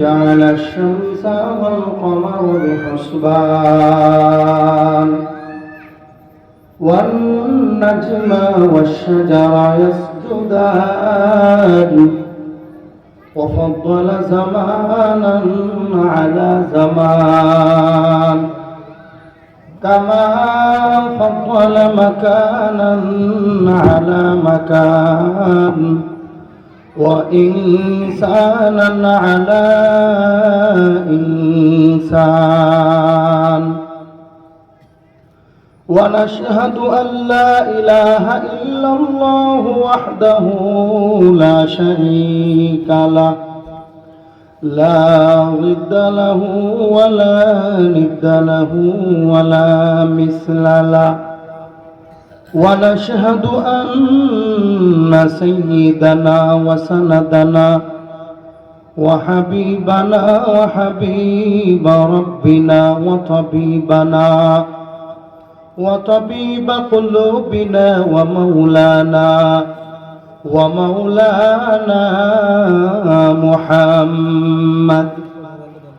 جعل الشمس والقمر بحسبان والنجم والشجر يسجدان وفضل زمانا على زمان كما فضل مكانا على مكان وإنسانا على إنسان ونشهد أن لا إله إلا الله وحده لا شريك له لا ضد له ولا ند له ولا مثل له ونشهد أن سيدنا وسندنا وحبيبنا وحبيب ربنا وطبيب قلوبنا ومولانا محمد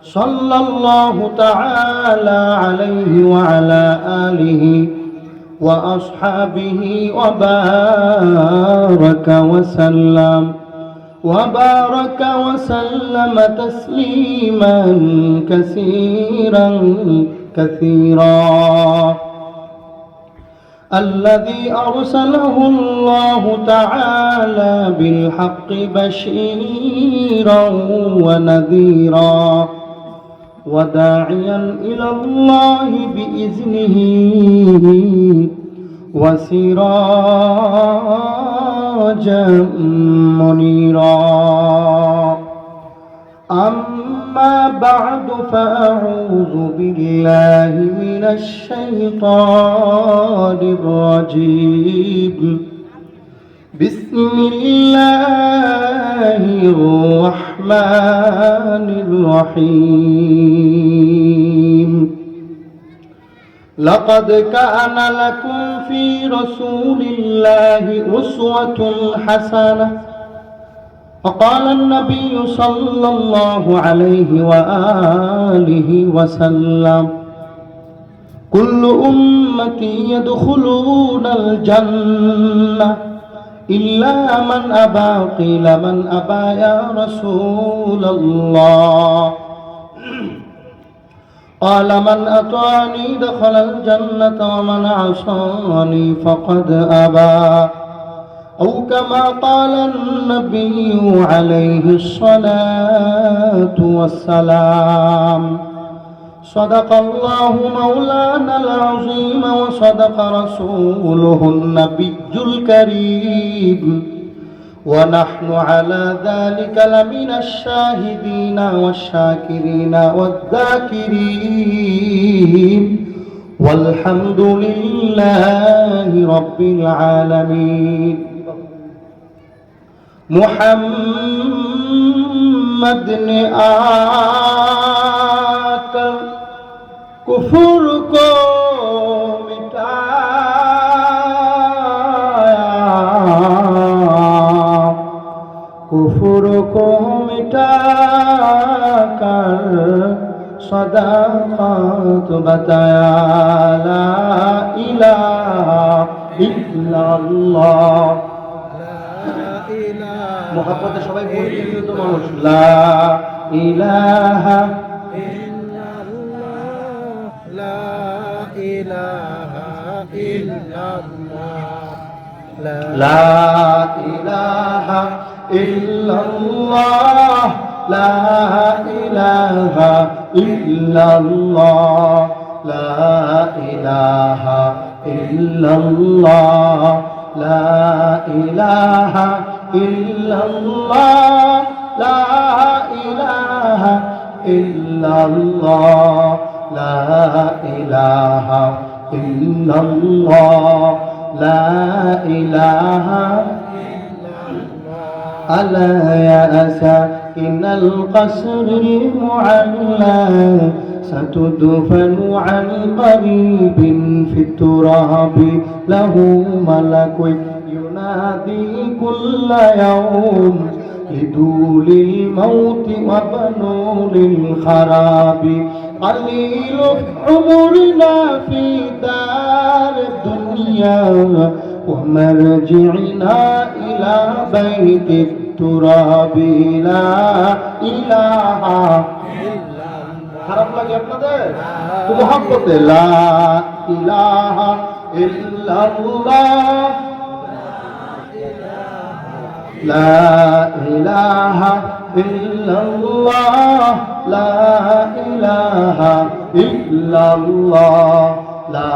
صلى الله تعالى عليه وعلى آله وأصحابه وبارك وسلم تسليما كثيرا الذي أرسله الله تعالى بالحق بشيرا ونذيرا وداعيا إلى الله بإذنه وسراجا منيرا أما بعد فأعوذ بالله من الشيطان الرجيم بسم الله الرحمن الرحيم لقد كان لكم في رسول الله أسوة حسنة وقال النبي صلى الله عليه وآله وسلم كل أمتي يدخلون الجنة إلا من أبى قيل من أبى يا رسول الله قال من أطاعني دخل الجنة ومن عصاني فقد أبى أو كما قال النبي عليه الصلاة والسلام صدق الله مولانا العظيم وصدق رسوله النبي الكريم ونحن على ذلك لمن الشاهدين والشاكرين والذاكرين والحمد لله رب العالمين محمد ने आकर कुफर को मिटाया कुफर को मिटाकर सदाकत बताया ला इलाहा इल्लल्लाह मोहब्बत सबाई बोलते तो মানুষ লা ইলাহা ইল্লাল্লাহ লা ইলাহা ইল্লাল্লাহ লা ইলাহা ইল্লাল্লাহ লা ইলাহা ইল্লাল্লাহ লা ইলাহা ইল্লাল্লাহ লা ইলাহা ইল্লাল্লাহ লা ইলাহা ইল্লাল্লাহ লা ইলাহা ইল্লাল্লাহ লা ইলাহা ইল্লাল্লাহ আলা ইয়া সাকিন আল কসর মুআল্লা ستدفن عن قريب في التراب له ملك ينادي كل يوم لدول الموت وبنور الخراب قليل عمرنا في دار الدنيا ومرجعنا إلى بيت التراب لا إله খারাপ লাগে আপনাদের তো মোহাম্মতে লা ইলাহা ইল্লাল্লাহ লা ইলাহা ইল্লাল্লাহ লা ইলাহা ইল্লাল্লাহ লা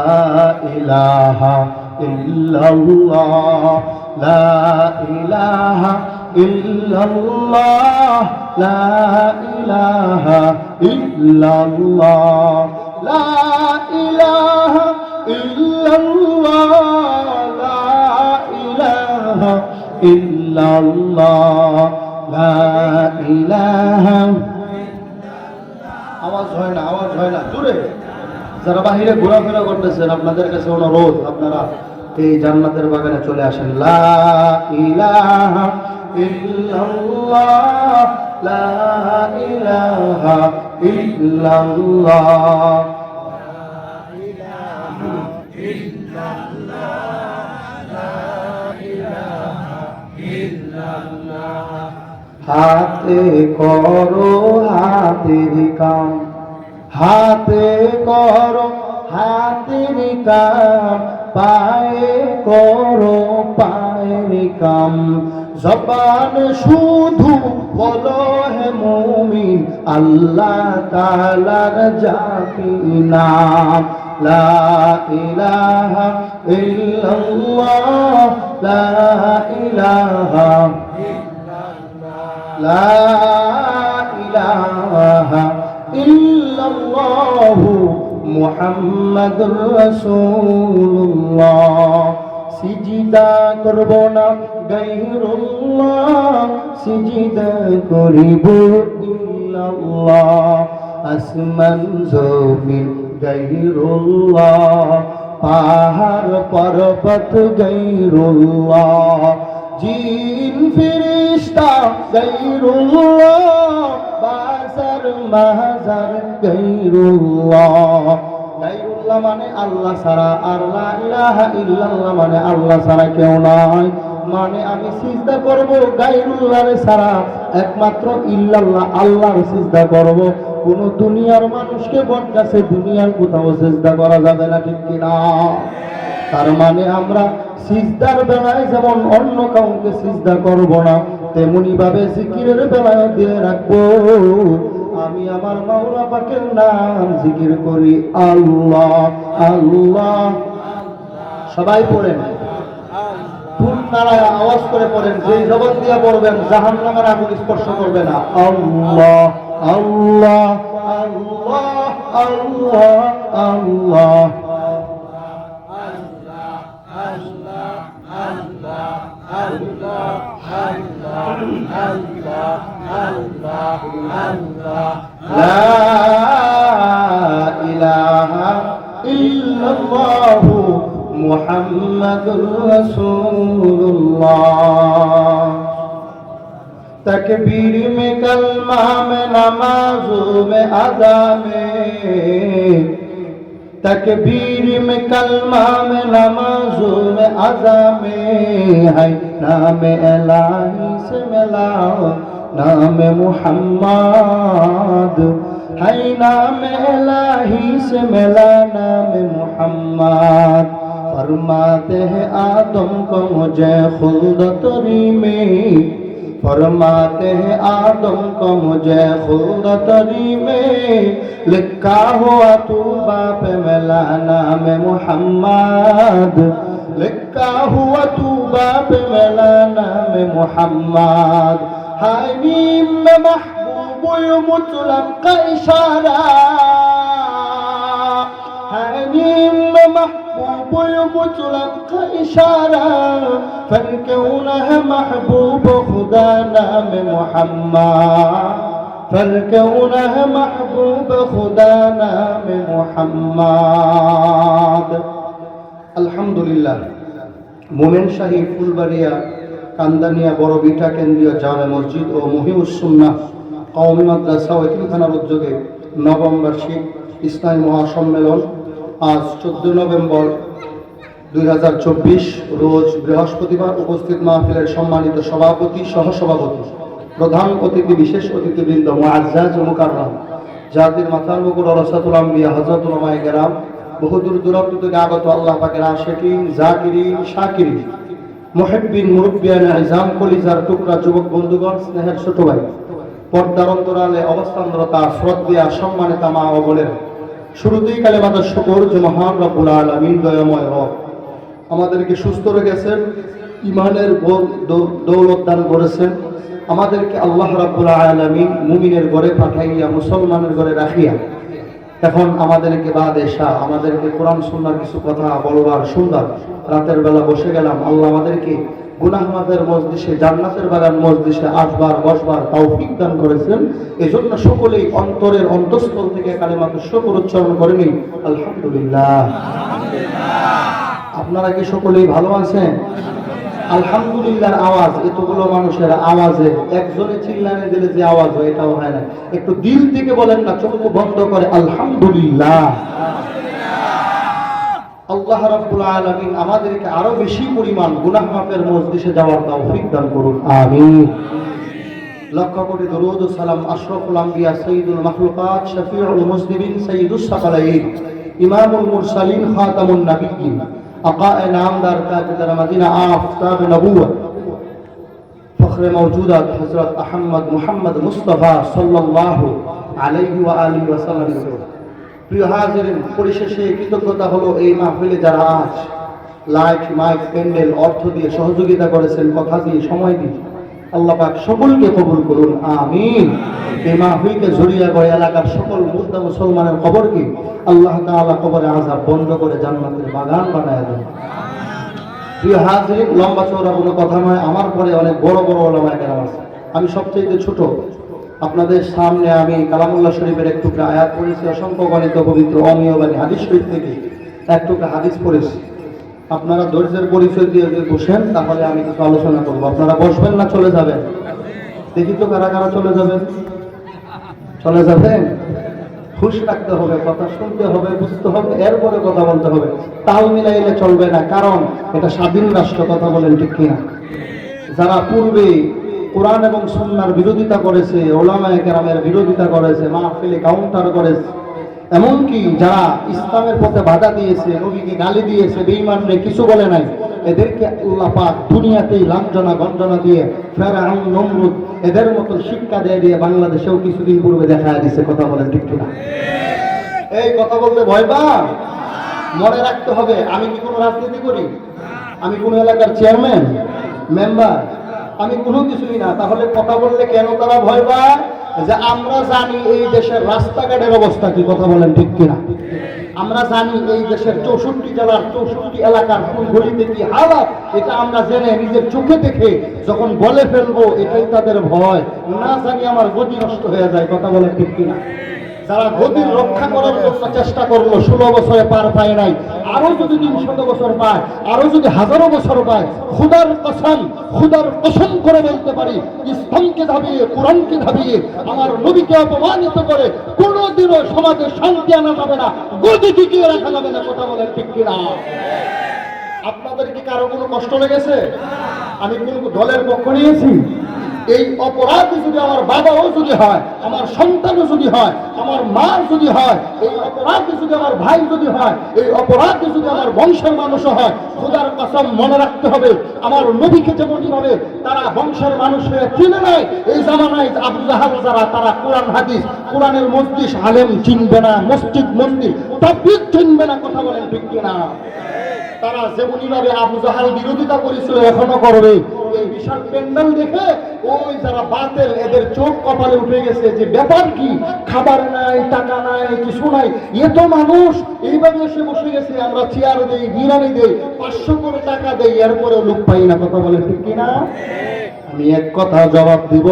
ইলাহা ইল্লাল্লাহ লা ইলাহা ইল্লাল্লাহ লা ইলাহা ইল্লাল্লাহ লা ইলাহা ইল্লাল্লাহ লা ইলাহা ইল্লাল্লাহ লা ইলাহা আওয়াজ হয় না জোরে যারা বাহিরে ঘোরাফেরা করতেছেন আপনাদের কাছে অনুরোধ আপনারা এই জান্নাতের বাগানে চলে আসেন লা ইলাহা ইল্লাল্লাহ লা ইলাহা ইল্লাল্লাহ হাতে করো হাতের কাম হাতে করো হাতের কাম পায়ে করো পায়ের কাম জবান শুধু বলো হে মুমিন আল্লাহ তাআলার জাতি নাম লা ইলাহা ইল্লাল্লাহ লা ইলাহা লা ইলাহা ইল্লাল্লাহ মুহাম্মাদুর রাসূলুল্লাহ সিজদা করব না গায়রুল্লাহ সিজদা করিব ইল্লাল্লাহ আসমান জমিন গায়রুল্লাহ পাহাড় পর্বত গায়রুল্লাহ জিন ফেরেশতা গায়রুল্লাহ বাজার মাজার গায়রুল্লাহ গায়রুল্লাহ মানে আল্লাহ ছাড়া আর লা ইলাহা ইল্লাল্লাহ মানে আল্লাহ ছাড়া কেউ নাই মানে আমি সিজদা করব গায়রুল্লাহর ছাড়া একমাত্র ইল্লাল্লাহ আল্লাহর সিজদা করব কোন দুনিয়ার মানুষকে বটগাছে দুনিয়ার কোথাও সিজদা করা যাবে না ঠিক কি না তার মানে আমরা সিজদার বেলায় যেমন অন্য কাউকে সিজদা করব না তেমনি ভাবে জিকিরের বেলায় দিয়ে রাখবো আমি আমার মাওলা পাকের নাম জিকির করি আল্লাহ আল্লাহ সবাই পড়েন ফুল নারায় আওয়াজ করে পড়েন যেই জবান দিয়ে পড়বেন জাহান্নামের আগুন স্পর্শ করবে না আল্লাহ আল্লাহ আল্লাহ আল্লাহ আল্লাহ লা ইলাহা ইল্লাল্লাহ মুহাম্মাদুর রাসূলুল্লাহ तकबीर में कलमा में नमाजों में अदा में तकबीर में कलमा में नमाजों में अदा में है नाम इलाही से मिलाओ नाम मुहम्मद है नाम इलाही से मिला नाम मुहम्मद फरमाते हैं आदम को मुझे खुल्द तरी में फरमाते हैं आदम को मुझे खुल्द तरी में लिखा हुआ तू बाप मिला नाम मुहम्मद लिखा हुआ तू बाप मिला नाम मुहम्मद हानीम में महबूब मुतलक का इशारा हानीम में महबूब मुतलक का इशारा फिर क्यों न है महबूब खुदा नाम मुहम्मद फिर क्यों न है महबूब खुदा नाम मुहम्मद अल्हम्दुलिल्लाह मोमेन शाही फुलबाड़िया কান্দানিয়া বড় বিটা কেন্দ্রীয় জামে মসজিদ ও মুহিউস সুন্নাহ কওমি মাদ্রাসা ও এতিমখানার উদ্যোগে নবম বার্ষিক ইসলামী মহাসম্মেলন আজ 14 নভেম্বর 2024 রোজ বৃহস্পতিবার উপস্থিত মাহফিলের সম্মানিত সভাপতি, সহসভাপতি, প্রধান অতিথি, বিশেষ অতিথিবৃন্দ, মুআজ্জাজ ও মুকাররাম, জাতির মাথার মুকুট ওরাসাতুল আম্বিয়া হযরতুল উলামায়ে কেরাম, বহুদূর দূরান্ত থেকে আগত আল্লাহ পাকের আশিকিন, জাকিরিন, শাকিরিন, মুহিব্বিন, মুরব্বিয়ান, ইজাম, কলিজার টুকরা যুবক বন্ধুগণ, স্নেহের ছোট ভাই, পর্দার অন্তরালে অবস্থানরতা শ্রদ্ধেয়া সম্মানিতা মা ও বোনেরা, শুরুতেই কালেমাতে শুকর যে মহান রব্বুল আলামিন দয়াময় রব আমাদেরকে সুস্থ রেখেছেন, ইমানের দৌলত দান করেছেন, আমাদেরকে আল্লাহ রাব্বুল আলামিন মুমিনের ঘরে পাঠাইয়া মুসলমানের ঘরে রাখিয়া এখন আমাদেরকে বাদেশা আমাদেরকে কোরআন সুন্নাহর কিছু কথা বলবার সুন্দর রাতের বেলা বসে গেলাম। আল্লাহ আমাদেরকে গুনাহ মাফের মজলিসে, জান্নাতের বাগান মজলিসে আসবার বসবার তৌফিক দান করেছেন। এজন্য সকলেই অন্তরের অন্তঃস্থল থেকে কালেমাতুশ শুকর উচ্চারণ করে নিই আলহামদুলিল্লাহ। আপনারা কি সকলেই ভালো আছেন? আলহামদুলিল্লাহর আওয়াজ এতগুলো মানুষের আওয়াজে একজনে চিল্লানে দিলে যে আওয়াজ হয় এটাও হয় না। একটু দিল থেকে বলেন না, চোখ বন্ধ করে আলহামদুলিল্লাহ। আল্লাহ রাব্বুল আলামিন আমাদেরকে আরো বেশি পরিমাণ গুনাহ মাফের মজলিসে যাওয়ার তৌফিক দান করুন, আমিন। লক্ষ কোটি দরুদ ও সালাম আশরাফুল আম্বিয়া সাইয়্যিদুল মাখলুকাত শফিউল মুজনিবিন সাইয়্যিদুস সাকালাইন ইমামুল মুরসালিন খাতামুন নবিয়্যিন আকায়ে নামদার তাজদার মদিনা আফতাব নবুওয়াত ফখরে মওজুদাত হযরত আহমদ মুহাম্মদ মুস্তাফা সাল্লাল্লাহু আলাইহি ওয়া আলিহি ওয়াসাল্লাম। প্রিয় হাজিরিন, পরিশেষে কৃতজ্ঞতা হলো এই মাহফিলে যারা আজ লাইট, মাইক, প্যান্ডেল অর্থ দিয়ে সহযোগিতা করেছেন, কথা দিয়ে, সময় দিয়ে, আল্লাহ পাক সকলকে কবুল করুন, আমিন। এই মাহফিলকে জড়িয়ে করে এলাকার সকল মুর্দা মুসলমানের কবরকে আল্লাহ তাআলা কবরে আযাব বন্ধ করে জান্নাতের বাগান বানায় দেন। প্রিয় হাজিরিন, লম্বা চওড়া কোনো কথা নয়, আমার পরে অনেক বড় বড় ওলামায়ে কেরাম আছে, আমি সবচেয়ে ছোট। আপনাদের সামনে আমি কালামুল্লাহ শরীফের এক টুকরা আয়াত পড়েছি, অসংখ্য গণিত পবিত্র অনিয়বাণী হাদিস শরীফ থেকে এক টুকরা হাদিস পড়েছি। আপনারা ধৈর্যের পরিচয় দিয়ে যদি বসেন তাহলে আমি কিছু আলোচনা করবো। আপনারা বসবেন না চলে যাবেন? দেখি তো কারা কারা চলে যাবেন। চলে যাবেন? খুশ রাখতে হবে, কথা শুনতে হবে, বুঝতে হবে, এরপরে কথা বলতে হবে। তাল মিলাইলে চলবে না, কারণ এটা স্বাধীন রাষ্ট্র, কথা বলেন ঠিক কিনা? যারা পূর্বে কোরআন এবং সুন্নাহর বিরোধিতা করেছে, ওলামায়ে কেরামের বিরোধিতা করেছে, মাহফিলে কাউন্টার করেছে, এমনকি যারা ইসলামের পথে বাধা দিয়েছে, নবীকে গালি দিয়েছে, বেঈমানরে কিছু বলে নাই, এদেরকে আল্লাহ পাক দুনিয়াতেই লাঞ্ছনা গঞ্জনা দিয়ে ফেরাউন, নমরুদ এদের মতো শিক্ষা দিয়ে বাংলাদেশেও কিছুদিন পূর্বে দেখা দিয়েছে, কথা বলেন ঠিক কিনা? এই কথা বলতে ভয় পান? মনে রাখতে হবে, আমি কি কোনো রাজনীতি করি? আমি কোনো এলাকার চেয়ারম্যান, মেম্বার? আমি কোনো কিছুই না। তাহলে কথা বললে কেন তারা ভয় পায়? যে আমরা জানি এই দেশের রাস্তাঘাটের অবস্থা কি, কথা বলেন ঠিক কিনা? আমরা জানি এই দেশের 64 জেলার 64 এলাকার কোন গলিতে কি হালাত, এটা আমরা জেনে নিজের চোখে দেখে যখন বলে ফেলবো, এটাই তাদের ভয়। না জানি আমার গতি নষ্ট হয়ে যায়, কথা বলেন ঠিক কিনা? যারা গদির রক্ষা করার জন্য চেষ্টা করলো, 16 বছরে পার পায় নাই, আরো যদি 300 বছর পায়, আরো যদি 1000 বছর পায়, খুদার কসম করে বলতে পারি, ইসলামকে ধাবিয়ে, কোরআনকে ধাবিয়ে, আমার নবীকে অপমানিত করে কোনোদিনও সমাজে শান্তি আনা যাবে না, গদি টিকিয়ে রাখা যাবে না, কথা বলেন ঠিক কিনা? আপনাদের কি কারো কোনো কষ্ট লেগেছে? আমি কোন দলের পক্ষ নিয়েছি? এই অপরাধ যদি আমার বাবাও যদি হয়, আমার সন্তানও যদি হয়, আমার মা যদি হয়, এই অপরাধ যদি আমার ভাই যদি হয়, এই অপরাধ যদি আমার বংশের মানুষও হয়, খোদার কসম মনে রাখতে হবে, আমার নবীকে যেমনই ভাবে তারা বংশের মানুষ হয়ে চিনে নাই, এই জামানায় আবু জাহাল যারা, তারা কোরআন হাদিস, কোরআনের মজলিস আলেম চিনবে না, মসজিদ মন্দির তাবলীগ চিনবে না, কথা বলেন ঠিক কিনা? তারা যেমনই ভাবে আবু জাহাল বিরোধিতা করেছিল, এখনো করবে। এই বিশাল প্যান্ডেল দেখে ওই যারা বাতিল, এদের চোখ কপালে উঠে গেছে যে ব্যাপার কি, খাবার নাই, টাকা নাই, কিছু নাই, এত মানুষ এইভাবে এসে বসে গেছে, আমরা চেয়ার দেই, বিরিয়ানি দেই, 500 করে টাকা দেই, এরপরেও লোক পাই না, কথা বলে ঠিক কিনা? আমি এক কথা জবাব দিব,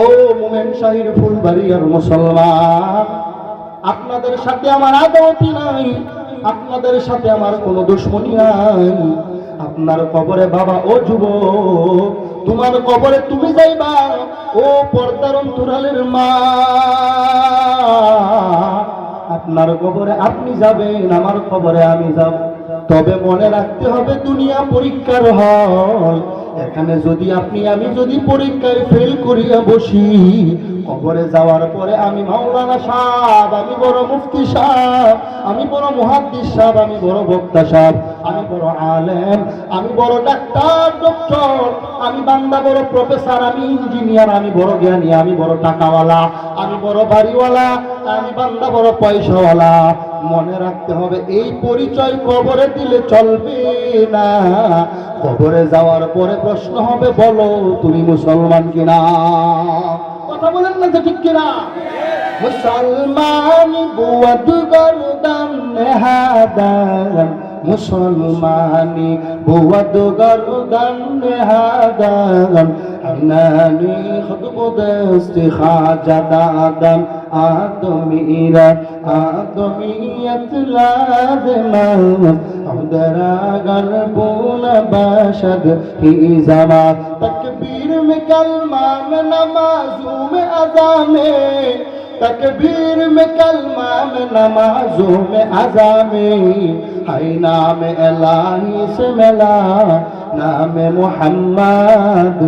ও মোমেন শাহীর ফুলবাড়িয়ার মুসলমান, আপনাদের সাথে আমার আদাওয়াতি নাই, আপনাদের সাথে আমার কোনো দুশমনি নাই, আপনার কবরে বাবা ও যুবক, তোমার কবরে তুমি যাইবা, ও পর্দার অন্তরালের মা, আপনার কবরে আপনি যাবেন, আমার কবরে আমি যাব। তবে মনে রাখতে হবে দুনিয়া পরীক্ষার হল। এখানে যদি আপনি আমি যদি পরীক্ষায় ফেল করিয়া বসি, কবরে যাওয়ার পরে আমি মাওলানা সাহেব, আমি বড় মুফতি সাহেব, আমি বড় মুহাদ্দিস সাহেব, আমি বড় বক্তা সাহেব, আমি বড় আলেম, আমি বড় ডাক্তার ডক্টর, আমি বান্দা বড় প্রফেসর, আমি ইঞ্জিনিয়ার, আমি বড় জ্ঞানী, আমি বড় টাকাওয়ালা, আমি বড় বাড়িওয়ালা, আমি বান্দা বড় পয়সাওয়ালা। মনে রাখতে হবে এই পরিচয় কবরে দিলে চলবে না। কবরে যাওয়ার পরে প্রশ্ন হবে, বলো তুমি মুসলমান কিনা? কথা বলেন না যে ঠিক কিনা? মুসলমান বুয়াদ গর্দান নেহাদান, মুসলমানি বুয়াদ গর্দান নেহাদান, আনানি খুতব দস্তি খাজা দাদান, আদমিরা আদমিয়ত লাজমান, উদরা গলবুন বাশদ হি জামা, তকবীর में कलमा में नमाजों में अज़ा में, तकबीर में कलमा में नमाजों में अज़ा में, हाय नाम इलाही से मिला नाम मोहम्मद,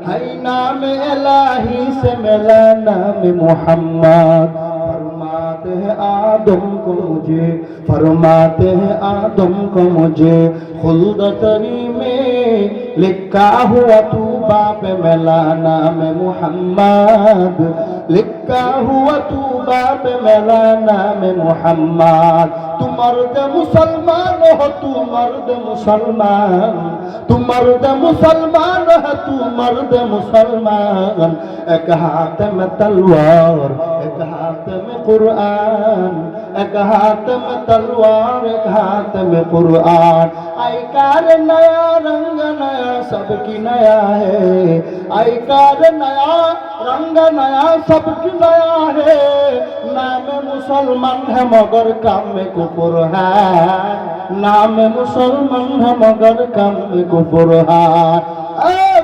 हाय नाम इलाही से मिला नाम मोहम्मद। फरमाते हैं आदम को मुझे, फरमाते हैं आदम को मुझे, खुल्दतनी में लिखा हुआ तू बाप मिला नाम मोहम्मद, लिखा हुआ तू बाप मिला नाम मोहम्मद। तू मर्द मुसलमान हो, तू मर्द मुसलमान, तू मर्द मुसलमान है, तू मर्द मुसलमान। एक हाथ में तलवार, एक हाथ में कुरान, एक हाथ में तलवार, एक हाथ में कुरान। आयकार नया रंग नया सबकी नया है, आयकार नया रंग नया सबकी नया है। नाम मुसलमान है मगर काम में कुफर है, नाम मुसलमान है मगर काम में कुफर है।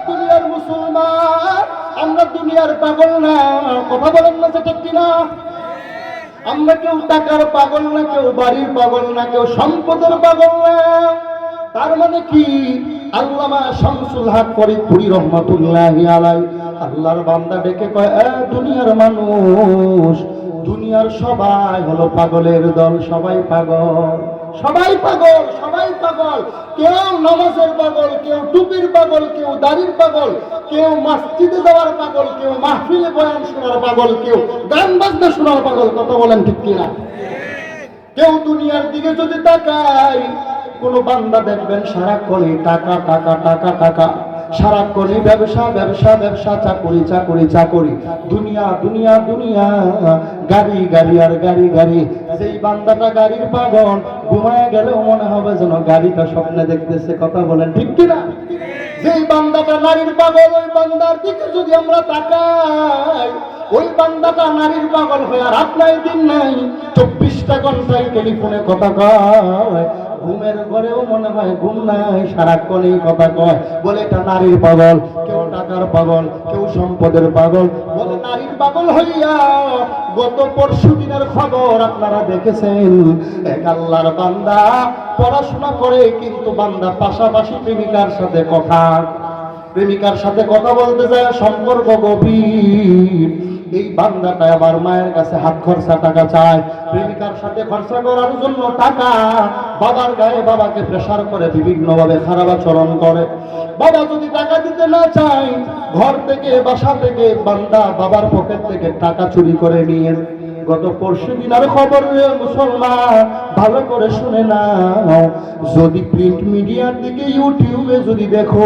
দুনিয়ার মুসলমান, আমরা দুনিয়ার পাগল না। কথা বলেন না যে ঠিক কিনা? আমরা কেউ টাকার পাগল না, কেউ বাড়ির পাগল না, কেউ সম্পদের পাগল না। তার মানে কি? আল্লামা শামসুল হক ফরিদপুরি রহমাতুল্লাহি আলাইহি আল্লাহর বান্দা ডেকে কয়, দুনিয়ার মানুষ, দুনিয়ার সবাই হলো পাগলের দল, সবাই পাগল, সবাই পাগল, সবাই পাগল। কেউ নামাজের পাগল, কেউ টুপির পাগল, কেউ দাড়ির পাগল, কেউ মসজিদে যাওয়ার পাগল, কেউ মাহফিলে বয়ান শোনার পাগল, কেউ গান বাজনা শোনার পাগল। কথা বলেন ঠিক কিনা? কেউ দুনিয়ার দিকে যদি তাকায়, কোন বান্দা দেখবেন সারাক্ষণই টাকা টাকা টাকা টাকা, সারাক্ষণই ব্যবসা ব্যবসা ব্যবসা, চাকরি চাকরি চাকরি, দুনিয়া দুনিয়া দুনিয়া, গাড়ি গাড়ি আর গাড়ি গাড়ি। যেই বান্দাটা গাড়ির পাগল, ঘুমায় গেলেও মনে হবে যেন গাড়িটা স্বপ্নে দেখতেছে। কথা বলেন ঠিক কিনা? যেই বান্দাটা নারীর পাগল, ওই বান্দার দিকে যদি আমরা তাকাই, ওই বান্দাটা নারীর পাগল হয়ে রাত নাই দিন নাই 24টা ঘন্টায় টেলিফোনে কথা কয়, ঘুমের ঘরেও মনে হয় ঘুম নাই, সারাক্ষণই কথা কয়। বলে এটা নারীর পাগল। কেউ টাকার পাগল, কেউ সম্পদের পাগল। বলে নারীর পাগল হইয়া গত পরশু দিনের খবর আপনারা দেখেছেন, এক আল্লাহর বান্দা পড়াশোনা করে, কিন্তু বান্দা পাশাপাশি প্রেমিকার সাথে কথা বলতে যায়, সম্পর্ক গভীর। এই বান্দাটা আবার মায়ের কাছে হাত খরচা টাকা চায়, প্রেমিকার সাথে খরচা করার জন্য টাকা। বাবার গায়ে বাবাকে প্রেসার করে, বিভিন্নভাবে খারাপ আচরণ করে। বাবা যদি টাকা দিতে না চায়, ঘর থেকে বাসা থেকে বান্দা বাবার পকেট থেকে টাকা চুরি করে নিয়ে। গত পরশু দিনের খবর মুসলমান, ভালো করে শুনে নাও। যদি প্রিন্ট মিডিয়ার দিকে ইউটিউবে যদি দেখো,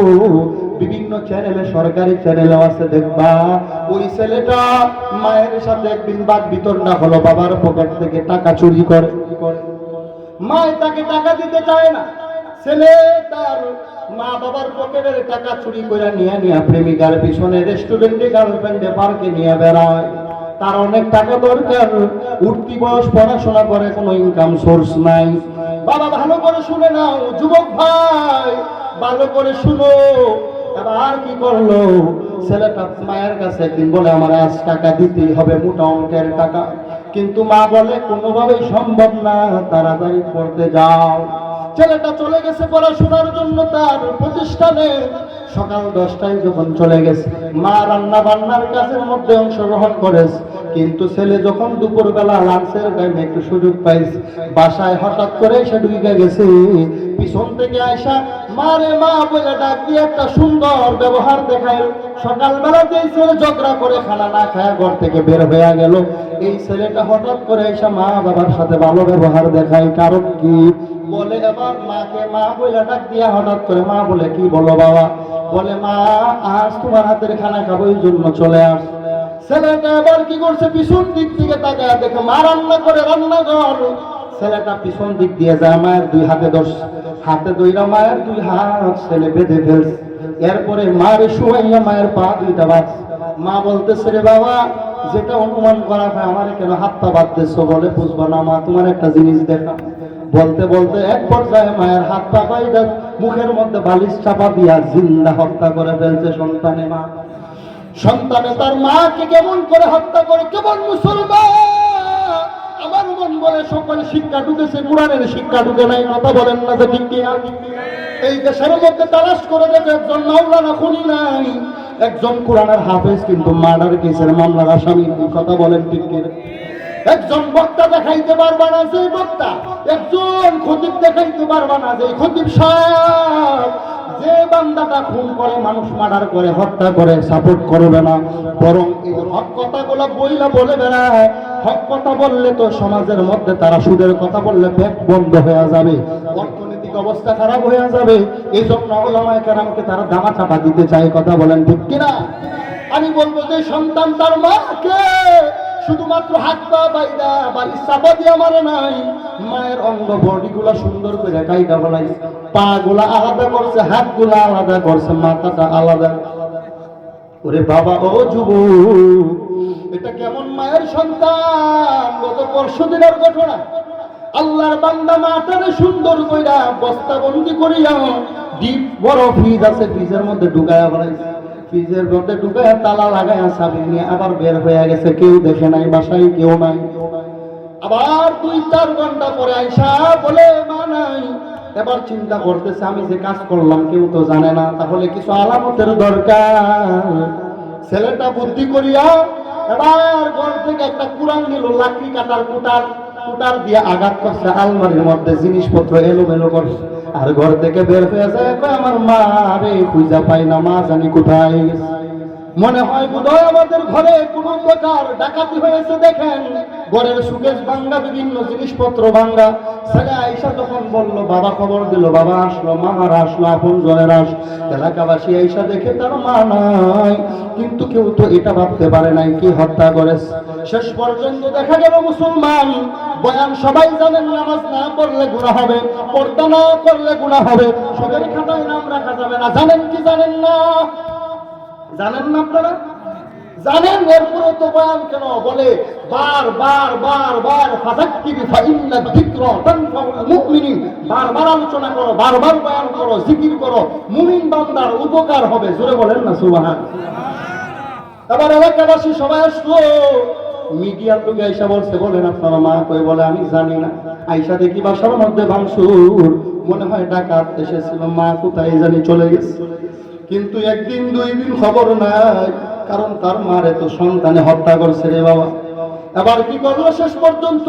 বিভিন্ন চ্যানেলে, সরকারি চ্যানেলে আছে, দেখবা ওই ছেলেটা মায়ের সাথে একদিন বাদ বিতণ্ডা হলো, বাবার পকেট থেকে টাকা চুরি করে। মায় তাকে টাকা দিতে চায় না, ছেলে তার মা বাবার পকেটের টাকা চুরি করে নিয়ে প্রেমিকার পিছনে রেস্টুরেন্টে, গার্লফ্রেন্ডে, পার্কে নিয়ে বেড়ায়। তার অনেক টাকা দরকার, উঠতি বয়স, পড়াশোনা করে, কোনো ইনকাম সোর্স নাই। বাবা ভালো করে শুনে নাও যুবক ভাই, ভালো করে শুনো। এবার কি করলো ছেলেটা মায়ের কাছে একদিন বলে আমার আজ টাকা দিতেই হবে, মোটা অঙ্কের টাকা। কিন্তু মা বলে কোনোভাবেই সম্ভব না, তাড়াতাড়ি পড়তে যাও। ছেলেটা চলে গেছে পড়াশোনার জন্য তার প্রতিষ্ঠানে। সকাল 10টায় যখন চলে গেছে, মা রান্না বান্নার কাজের মধ্যে অংশগ্রহণ করেছে। কিন্তু ছেলে যখন দুপুরবেলা লাঞ্চের টাইমে একটু সুযোগ পাইছে, বাসায় হঠাৎ করে এসে ঢুকে গেছে। পিছন থেকে আয়সা মারে মা বলে ডাক দিয়ে একটা সুন্দর ব্যবহার দেখায়। সকালবেলা যেই ছেলে ঝগড়া করে খানা না খায় ঘর থেকে বের হয়ে গেল, এই ছেলেটা হঠাৎ করে এসে মা বাবার সাথে ভালো ব্যবহার দেখায়। কারণ কি বলে, এবার মাকে মা বলে ডাক দিয়া হঠাৎ করে মা বলে কি বলো বাবা? বলে মা আজ তোমার হাতের খানা খাবো, এই জন্য চলে আস। ছেলেটা এবার কি করছে, পিছন দিক থেকে তাকায় দেখে মা রান্না করে রান্নাঘর। ছেলেটা পিছন দিক দিয়ে যায়, মায়ের দুই হাতে ধরছে, হাতে ধইরা মায়ের দুই হাত ছেলে বেঁধে ফেলছে। এরপরে মায়ের শুয়াইয়া মায়ের পা দুইটা বাঁধছে। মা বলতেছে রে বাবা, যেটা অনুমান করা হয় আমার কেন হাত পা বাঁধতেছো? বলে বুঝবো না মা, তোমার একটা জিনিস দেখা। বলতে বলতে এক পর্যায়ে মায়ের হাত পা বাইদা মুখের মধ্যে বালিশ চাপা দিয়া জিন্দা হত্যা করে ফেলছে সন্তানে। মা সন্তানে তার মাকে কেমন করে হত্যা করে, কেমন মুসলমান? আমার মন বলে সকলে শিক্ষা ঢুকেছে, কোরআনের শিক্ষা ঢুকে নাই। কথা বলেন না যে ঠিক কিনা? এই দেশের মধ্যে তালাশ করে দেখো একজন মাওলানা খুনি নাই, একজন কোরআনের হাফেজ কিন্তু মার্ডার কেসের মামলার আসামি। কথা বলেন ঠিক কিনা? একজন বক্তা দেখাইতে পারবা না যে বক্তা, একজন খতিব দেখাইতে পারবা না যে খতিব সাহেব। যে বান্দাটা খুন করে, মানুষ মার্ডার করে, হত্যা করে, সাপোর্ট করবে না, বরং এই হক কথাগুলো বইলা বলে বেড়ায়। হক কথা বললে তো সমাজের মধ্যে তারা সুদের কথা বললে ব্যাগ বন্ধ হয়ে যাবে, অর্থনৈতিক অবস্থা খারাপ হয়ে যাবে। এই জন্য ওলামায়ে কেরামকে তারা দামা চাপা দিতে চায়। কথা বলেন ঠিক কিনা? আমি বলবো যে সন্তান তার মাকে শুধুমাত্র হাত পা বাইদা বাড়ির চাপা দিয়ে মারে নাই, মায়ের অঙ্গ বডি গুলা সুন্দর করে কাইদা বলাইছে, পা গুলা আলাদা করছে, হাত গুলা আলাদা করছে, মাথাটা আলাদা। ওরে বাবা ও যুবক, এটা কেমন মায়ের সন্তান? গত পরশু দিনের ঘটনা। আল্লাহর বান্দা মাটারে সুন্দর কইরা বস্তাবন্দি করিয়া ডিপ বড় ফ্রিজ আছে, ফ্রিজের মধ্যে ঢুকায়া বলাইছে। ফ্রিজের মধ্যে ঢুকায়া তালা লাগায়া চাবি নিয়ে আবার বের হয়ে গেছে, কেউ দেখে নাই, বাসায় কেউ নাই। আবার 2-4 ঘন্টা পরে আইসা বলে মা নাই। এবার চিন্তা করতেছে আমি যে কাজ করলাম কেউ তো জানে না, তাহলে কিছু আলামতের দরকার। ছেলেটা বুদ্ধি করিয়া এবার ঘর থেকে একটা কুড়াল নিল, লাকড়ি কাটার কুটার দিয়ে আঘাত করছে, আলমারির মধ্যে জিনিসপত্র এলোমেলো করছে। আর ঘর থেকে বের হয়ে যায়, আমার মা রে খুঁজা পাই না, মা জানি কোথায় গেছে। মনে হয় বোধহয় আমাদের ঘরে কোন প্রকার ডাকাতি হয়েছে। দেখেন ঘরের সুকেশ ভাঙ্গা, বিভিন্ন জিনিসপত্র ভাঙ্গা। ছেলে আইসা যখন বলল, বাবা খবর দিল, বাবা আসলো, মামারা আসলো, আপন জনের আসলো। এলাকাবাসী আইসা দেখে তার মা নাই, কিন্তু কেউ তো এটা ভাবতে পারে নাই কি হত্যা করেছে। শেষ পর্যন্ত দেখা গেল মুসলমান বয়ান সবাই জানেন, নামাজ না পড়লে গুনাহ হবে, পর্দা না করলে গুনাহ হবে, সুদের খাতায় নাম রাখা যাবে না। জানেন কি জানেন না? জানেন না আপনারা? জানেন। এরপরে তো বয়ান কেন বলে বারবার ফাযাক্কির ফাইন্না যিকরা তানফাউল মুমিনিন। বারবার আলোচনা করো, বারবার বয়ান করো, জিকির করো, মুমিন বান্দার উপকার হবে। জোরে বলেন না সুবহানাল্লাহ। আবার এলাকাবাসী সবাই আসলো, মিডিয়ার লোক আইসা বলছে, বলেন আপনারা মা কই? বলে আমি জানি না। আইসা দেখি বাসার মধ্যে ভাঙচুর, মনে হয় ডাকাত এসেছিল, মা কোথায় জানি চলে গেছে। কিন্তু 1 দিন 2 দিন খবর নাই, কারণ তার মারে তো সন্তানে হত্যা করছে রে বাবা। এবার কি করলো? শেষ পর্যন্ত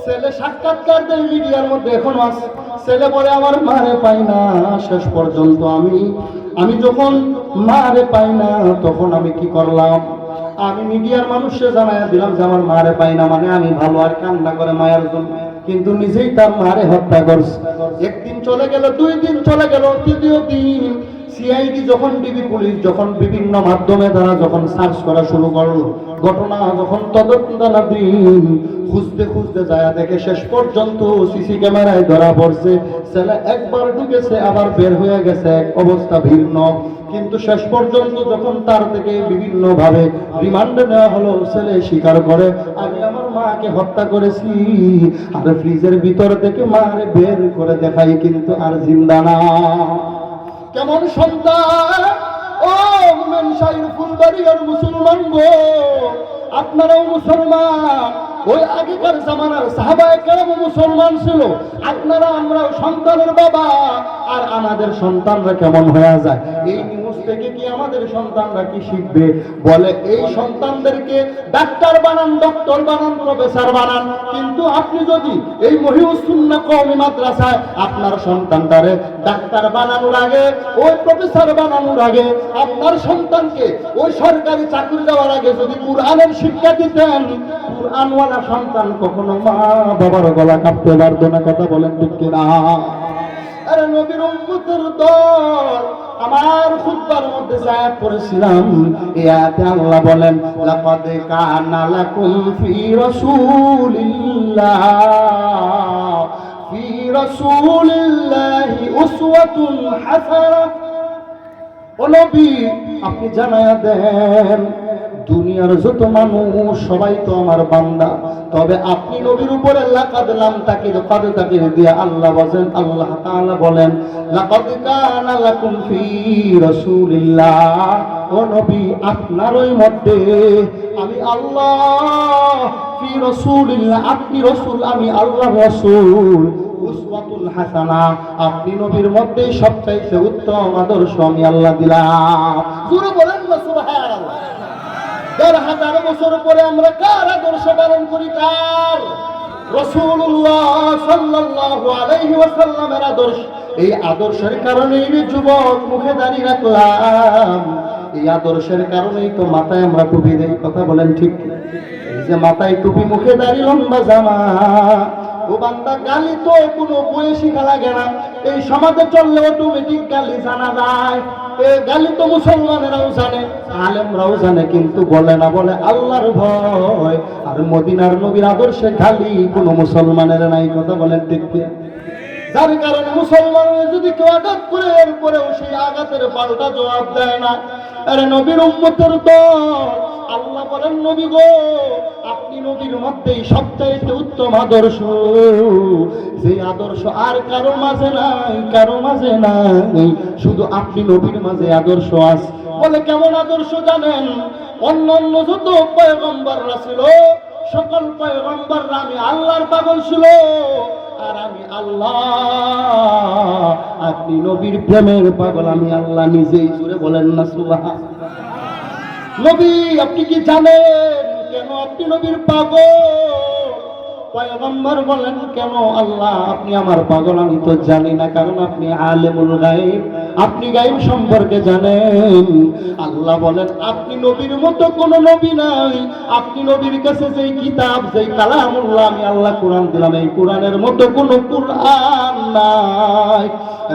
ছেলে সাক্ষাৎকার দেয় মিডিয়ার মধ্যে, এখনো আছে। ছেলে বলে আমার মারে পাই না। শেষ পর্যন্ত আমি যখন মারে পাই না, তখন আমি কি করলাম? আমি মিডিয়ার মানুষকে জানাইয়া দিলাম যে আমার মারে পাই না, মানে আমি ভালো, আর কান্না করে মায়ের জন্য। কিন্তু নিজেই তার মারে হত্যা করছে। 1 দিন চলে গেল, 2 দিন চলে গেল, 3য় দিন সিআইডি যখন, ডিবি পুলিশ যখন, বিভিন্ন মাধ্যমে তারা যখন সার্চ করা শুরু করলো, ঘটনা যখন তদন্তাধীন, খুঁজতে খুঁজতে যায় দেখে শেষ পর্যন্ত সিসি ক্যামেরায় ধরা পড়ছে। ছেলে একবার ঢুকেছে, আবার বের হয়ে গেছে, এক অবস্থা ভিন্ন। কিন্তু শেষ পর্যন্ত যখন তার থেকে বিভিন্ন ভাবে রিমান্ডে নেওয়া হলো, ছেলে স্বীকার করে আমি আমার মাকে হত্যা করেছি। আর ফ্রিজের ভিতর থেকে মারে বের করে দেখাই, কিন্তু আর জিন্দা না। কেমন সন্তান? ও মোমেন শাহির ফুলবাড়িয়ার মুসলমান গো, আপনারাও মুসলমান। ওই আগেকার জামানার সাহাবায়ে কেরাম মুসলমান ছিল। আপনারা আমরাও সন্তানের বাবা, আর আমাদের সন্তানরা কেমন হয়ে যায়? এই নিউজ থেকে কি আমাদের সন্তানরা কি শিখবে? বলে এই সন্তানদেরকে ডাক্তার বানান, ডক্টর বানান, প্রফেসর বানান। কিন্তু আপনি যদি এই মহিউস সুন্নাহ কওমি মাদ্রাসায় আপনার সন্তানটারে ডাক্তার বানানোর আগে, ওই প্রফেসর বানানোর আগে, আপনার সন্তানকে ওই সরকারি চাকরি দেওয়ার আগে যদি কুরআনের শিক্ষা দিতেন, কুরআনওয়ালা সন্তান কখনো মা বাবার গলা কাঁপতে পারতো না। কথা বলেন ঠিক কিনা? আরে নবীর উম্মতের দল, আমার খুতবার মধ্যে আয়াত পড়েছিলাম, এই আয়াতে আল্লাহ বলেন লাকাদ কানা লাকুম ফি রাসূলিল্লাহি উসওয়াতুন হাসানাহ। ও নবী, আপনি জানায়া দেন দুনিয়ার যত মানুষ সবাই তো আমার বান্দা, তবে আপনি নবীর উপরে লাকাদ লাম তাকিদ কদ তাকিদ দিয়ে আল্লাহ বলেন, আল্লাহ তাআলা বলেন লাকাদ কানা লাকুম ফি রাসূলিল্লাহ। ও নবী, আপনার ওই মধ্যে আমি আল্লাহ, ফি রাসূলিল্লাহ আপনি রাসূল, আমি আল্লাহ রাসূল, উসওয়াতুল হাসানা আপনি নবীর মধ্যে সবচাইতে উত্তম আদর্শ আমি আল্লাহ দিলাম। জোরে বলেন না সুবহানাল্লাহ। ১,৫০০ বছর পরে আমরা কার আদর্শ পালন করি? কার? রাসূলুল্লাহ সাল্লাল্লাহু আলাইহি ওয়াসাল্লামের আদর্শ। এই আদর্শের কারণেই যুবক মুখে দাড়ি রাখলাম, এই আদর্শের কারণেই তো মাথায় আমরা টুপি দেই। কথা বলেন ঠিক? এই যে মাথায় টুপি, মুখে দাড়ি, লম্বা জামা, ও বান্দা গালি তো কোনো বইয়ে শিখা লাগে না, এই সমাজে চললে অটোমেটিক গালি জানা যায়। এই গালি তো মুসলমানেরাও জানে, আলেমরাও জানে, কিন্তু বলে না, বলে আল্লাহর ভয়। আর মদিনার নবীর আদর্শে গালি কোনো মুসলমানের নাই। কথা বলেন ঠিক? যার কারণে মুসলমানের যদি কেউ আঘাত করে এরপরেও সেই আঘাতের পাল্টা জবাব দেয় না। আরে নবীর উম্মতের দল, আল্লাহ বলেন নবী গো, আপনি নবীর মধ্যেই সবচাইতে উত্তম আদর্শ, যে আদর্শ আর কারো মাঝে নাই, কারো মাঝে নাই, শুধু আপনি নবীর মাঝে আদর্শ আছে। বলে কেমন আদর্শ জানেন? অন্য যত পয়গম্বররা ছিল, সকল পয়গম্বররা আমি আল্লাহর পাগল ছিল, আর আমি আল্লাহ, আপনি নবীর প্রেমের পাগল আমি আল্লাহ নিজেই। জুড়ে বলেন না সুবহান। নবী, আপনি কি জানেন কেন আপনি নবীর পাগল? পয়গম্বর বলেন কেন আল্লাহ আপনি আমার পাগল? আমি তো জানি না, কারণ আপনি আলেমুল গায়ব, আপনি গায়ব সম্পর্কে জানেন। আল্লাহ বলেন আপনি নবীর মতো কোন নবী নাই, আপনি নবীর কাছে যেই কিতাব, যেই কালামুল্লাহ আমি আল্লাহ কোরআন দিলাম, এই কোরআনের মতো কোন কোরআন নাই,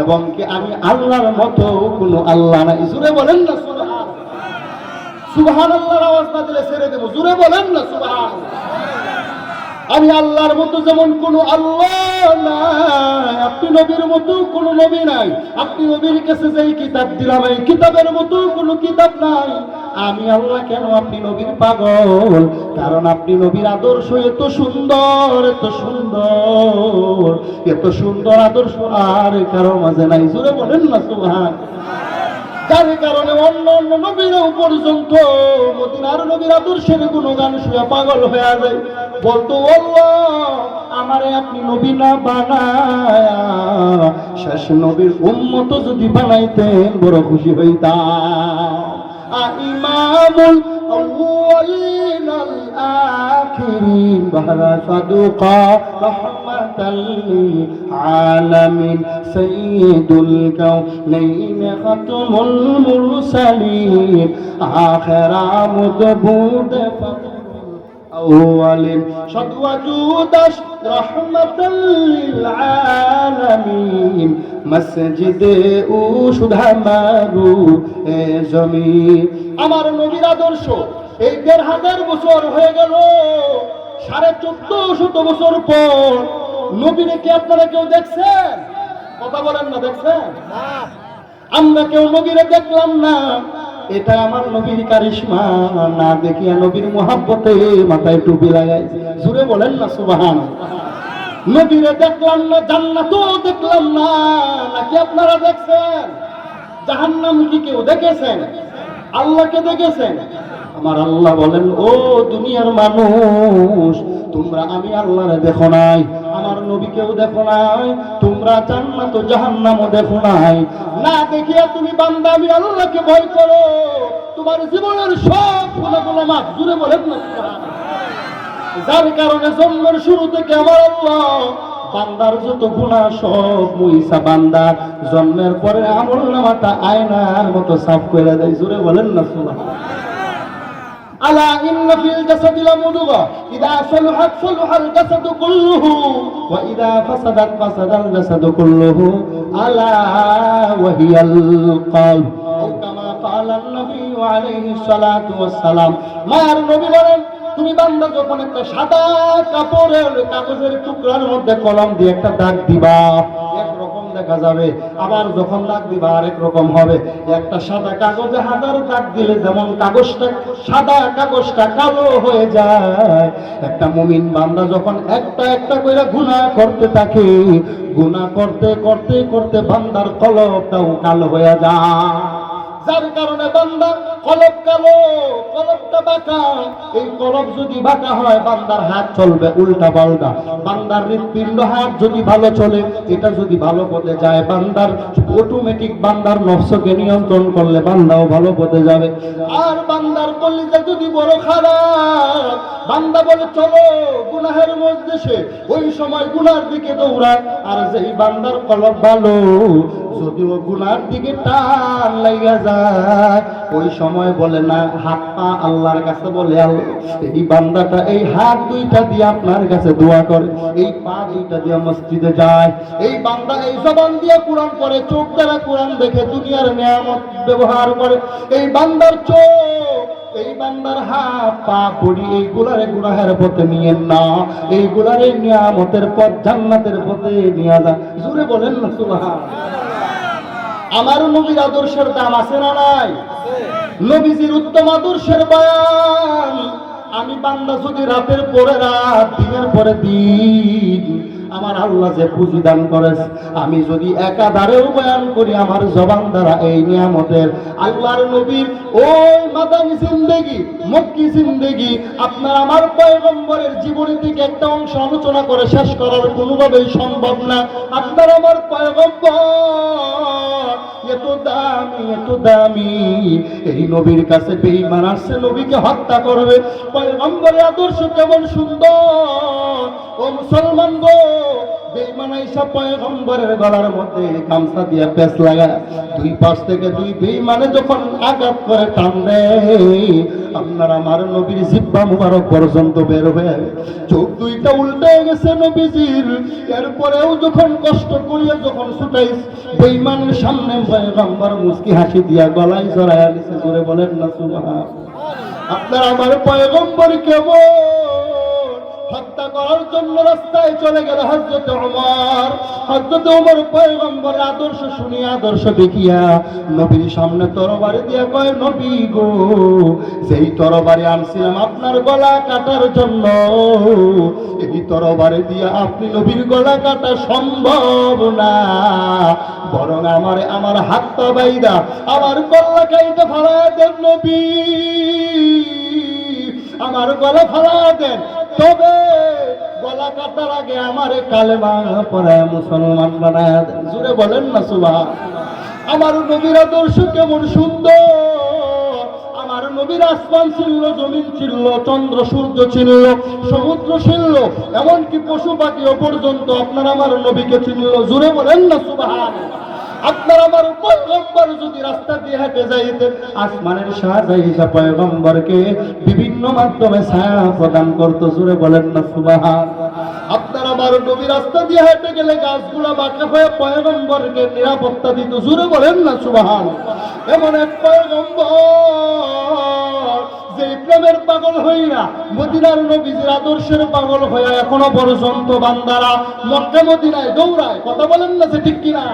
এবং কি আমি আল্লাহর মতো কোন আল্লাহ নাই। জুড়ে বলেন না সুবহান। সুবহানাল্লাহর আওয়াজ না দিলে ছেড়ে দেব। জুড়ে বলেন না সুবহান। আমি আল্লাহর মতো যেমন কোন আল্লাহ নাই, আপনি নবীর মতো কোন নবী নাই, আপনি নবীর কাছে যেই কিতাব দিলাম এই কিতাবের মতো কোন কিতাব নাই। আমি আল্লাহ কেন আপনি নবীর পাগল? কারণ আপনি নবীর আদর্শ এত সুন্দর, এত সুন্দর, এত সুন্দর আদর্শ আর কারো মাঝে নাই। জোরে বলেন না সুবহান। যার কারণে অন্য নবীরাও পর্যন্ত মদিনার নবীর আদর্শের গুণগান শুনে পাগল হয়ে যায়, বলতো আল্লাহ আমারে আপনি নবী না বানায়া শেষ নবীর উম্মত যদি বানাইতেন বড় খুশি হইতাম। ইমামুল আউয়ালিন আল আখিরিন বাহরা সাদুকা রাহমাতাল লিল আলামিন সাইয়্যিদুল কাউনাইন খাতমুল মুরসালিন আখিরা মুদবুদ أولين شد وجودش رحمة للعالمين مسجد উশুদ হামারু জমিন। আমার নবীর আদর্শ এই ১,৫০০ বছর হয়ে গেল, ১৪৫০ বছর পর নবীরে কি আপনারা কেউ দেখছেন? কথা বলেন না, দেখছেন? আমরা কেউ নবীরে দেখলাম না। এটা আমার নবীর কারিশমা, না দেখিয়া নবীর মুহাব্বতে মাথায় টুপি লাগাই। জুড়ে বলেন না সুবহান। নবীরে দেখলাম না, জান্নাতও দেখলাম না, নাকি আপনারা দেখছেন? জাহান্নাম কি কেউ দেখেছেন? আল্লাহকে দেখেছেন? আমার আল্লাহ বলেন, ও দুনিয়ার মানুষ, তোমরা আমি আল্লাহরে দেখো নাই, আমার নবীকেও দেখো নাই, তোমরা জান্নাত ও জাহান্নামও দেখো নাই। না দেখিয়া তুমি বান্দা আমি আল্লাহকে ভয় করো, তোমার জীবনের সব গুনাহগুলো মাফ। জুড়ে বলেন না সুবহানাল্লাহ। যার কারণে জন্মের শুরু থেকে আমার আল্লাহ বান্দার যত গুনাহ সব মুইসা বান্দার জন্মের পরে আমলনামাটা আয়নার মতো সাফ করে দেয়। জুড়ে বলেন না সুবহানাল্লাহ। আলা ইন্না ফিল জাসাদি লামুদগা ইদা সালুহাত সালুহাল জাসাদু কুল্লুহু ওয়া ইদা ফাসাদাত ফাসাদাল জাসাদু কুল্লুহু আলা ওয়া হিয়াল কলব। ও কামা ক্বালান নবী আলাইহিস সালাতু ওয়াস সালাম। মার নবী বলেন, তুমি বান্দা যখন একটা সাদা কাপড়ের কাগজের টুকরার মধ্যে কলম দিয়ে একটা দাগ দিবা, একরকম দেখা যাবে, আবার যখন দাগ দিবা আরেক রকম হবে। একটা সাদা কাগজে হাজার দাগ দিলে যেমন কাগজটা সাদা কাগজটা কালো হয়ে যায়, একটা মুমিন বান্দা যখন একটা একটা করে গুনাহ করতে থাকে, গুনাহ করতে করতে করতে বান্দার কলবটাও কালো হয়ে যায়। যার কারণে বান্দা কলব কালো, কলবটা বাঁকা। এই কলব যদি বাঁকা হয় বান্দার হাত চলবে উল্টা পাল্টা। বান্দার হৃৎপিণ্ড হাত যদি ভালো চলে, এটা যদি ভালো পথে যায়, বান্দার অটোমেটিক বান্দার নফসকে নিয়ন্ত্রণ করলে বান্দাও ভালো পথে যাবে। আর বান্দার কলিজা যদি বড় খারাপ, বান্দা বলে চলো গুনাহের মজলিসে, ওই সময় গুনার দিকে দৌড়ায়। আর যেই বান্দার কলব ভালো, যদিও গুনার দিকে টান লাগা যায়, ওই সময় বলে না, হাত পা আল্লাহর কাছে বলে, আল্লাহ এই বান্দাটা এই হাত দুইটা দিয়ে আপনার কাছে দোয়া করে, এই পা দুইটা দিয়ে মসজিদে যায়, এই বান্দা এই জবান দিয়ে কোরআন পড়ে, চোখ দ্বারা কোরআন দেখে দুনিয়ার নিয়ামত ব্যবহার করে। এই বান্দার চোখ, এই বান্দার হাত পা বডি এইগুলারে গুনাহের পথে নিয়েন না, এইগুলারে নিয়ামতের পথ জান্নাতের পথে নিয়ে যান। জোরে বলেন না সুবহানাল্লাহ। আমার নবীর আদর্শের দাম আছে না নাই? নবীজির উত্তম আদর্শের বয়ান আমি বান্দা যদি রাতের পরে রাত, দিনের পরে দিন, আমার আল্লাহ যে পুঁজি দান করেছে, আমি যদি একাধারেও বয়ান করি আমার জবান দ্বারা এই নিয়ামতের, আল্লাহর নবীর ওই মাদানী জিন্দেগি, মক্কি জিন্দেগি, আপনার আমার পয়গম্বরের জীবনী থেকে একটা অংশ আলোচনা করে শেষ করার কোনোভাবেই সম্ভব না। আপনার আমার পয়গম্বর এত দামি, এত দামি, এই নবীর কাছে বেঈমান আসছে নবীকে হত্যা করবে। পয়গম্বরের আদর্শ কেমন সুন্দর! ও মুসলমান গো, বেঈমান আইসা পয়গম্বরের গলার মধ্যে গামছা দিয়ে পেঁচ লাগায়, দুই পাশ থেকে দুই বেঈমানে যখন আঘাত করে টান দেয়, আপনার আমার নবীর জিহ্বা মুবারক পর্যন্ত বের হয়ে চোখ দুইটা উল্টে গেছে নবীজির। এরপরেও যখন কষ্ট করিয়া যখন ছুটাইস, বেঈমানের সামনে পয়গম্বর মুস্কি হাসি দিয়া গলায় জড়াইয়া দিছে। জোরে বলেন না সুবহানাল্লাহ। আপনার আমার পয়গম্বর কেমন হত্যা করার জন্য রাস্তায় চলে গেল হযরত ওমর। হযরত ওমর পয়গম্বরের আদর্শ শুনিয়া, আদর্শ দেখিয়া নবীর সামনে তরবারি দিয়া কয়, নবী গো, সেই তরবারি আনছিলাম আপনার গলা কাটার জন্য, এই তরবারি দিয়া আপনি নবীর গলা কাটা সম্ভব না, বরং আমার হাতটা বাইদা আমার গলা কাইটা ফালা দেন নবী, আমার গলা ফালা দেন, তবে গলা কাটার আগে আমারে কালেমা পড়ায় মুসলমান বানায় দেন। জোরে বলেন না সুবহানাল্লাহ। আমার নবীর আদর্শ কেমন সুন্দর! আমার নবীর আসমান ছিল, জমিন ছিল, চন্দ্র সূর্য ছিল, সমুদ্র ছিল, এমনকি পশু পাখিও পর্যন্ত আপনার আমার নবীকে চিনল। জোরে বলেন না সুবহানাল্লাহ। আপনার আমার পয়গম্বর যদি রাস্তা দিয়ে হেঁটে যাইতেন, আসমানের শাহজাহান পয়গম্বরকে বিভিন্ন মাধ্যমে ছায়া প্রদান করতো। জোরে বলেন না সুবহানাল্লাহ। আপনার আমার নবী রাস্তা দিয়ে হেঁটে গেলে গাছগুলা বাঁকা হয়ে পয়গম্বরকে নিরাপত্তা দিত। জোরে বলেন না সুবহানাল্লাহ। এমন এক পয়গম্বর যে প্রেমের পাগল হইয়া, মদিনার নবীজির আদর্শের পাগল হইয়া এখনো পর্যন্ত বান্দারা মক্কা মদিনায় দৌড়ায়। কথা বলেন না, যে ঠিক কিনা?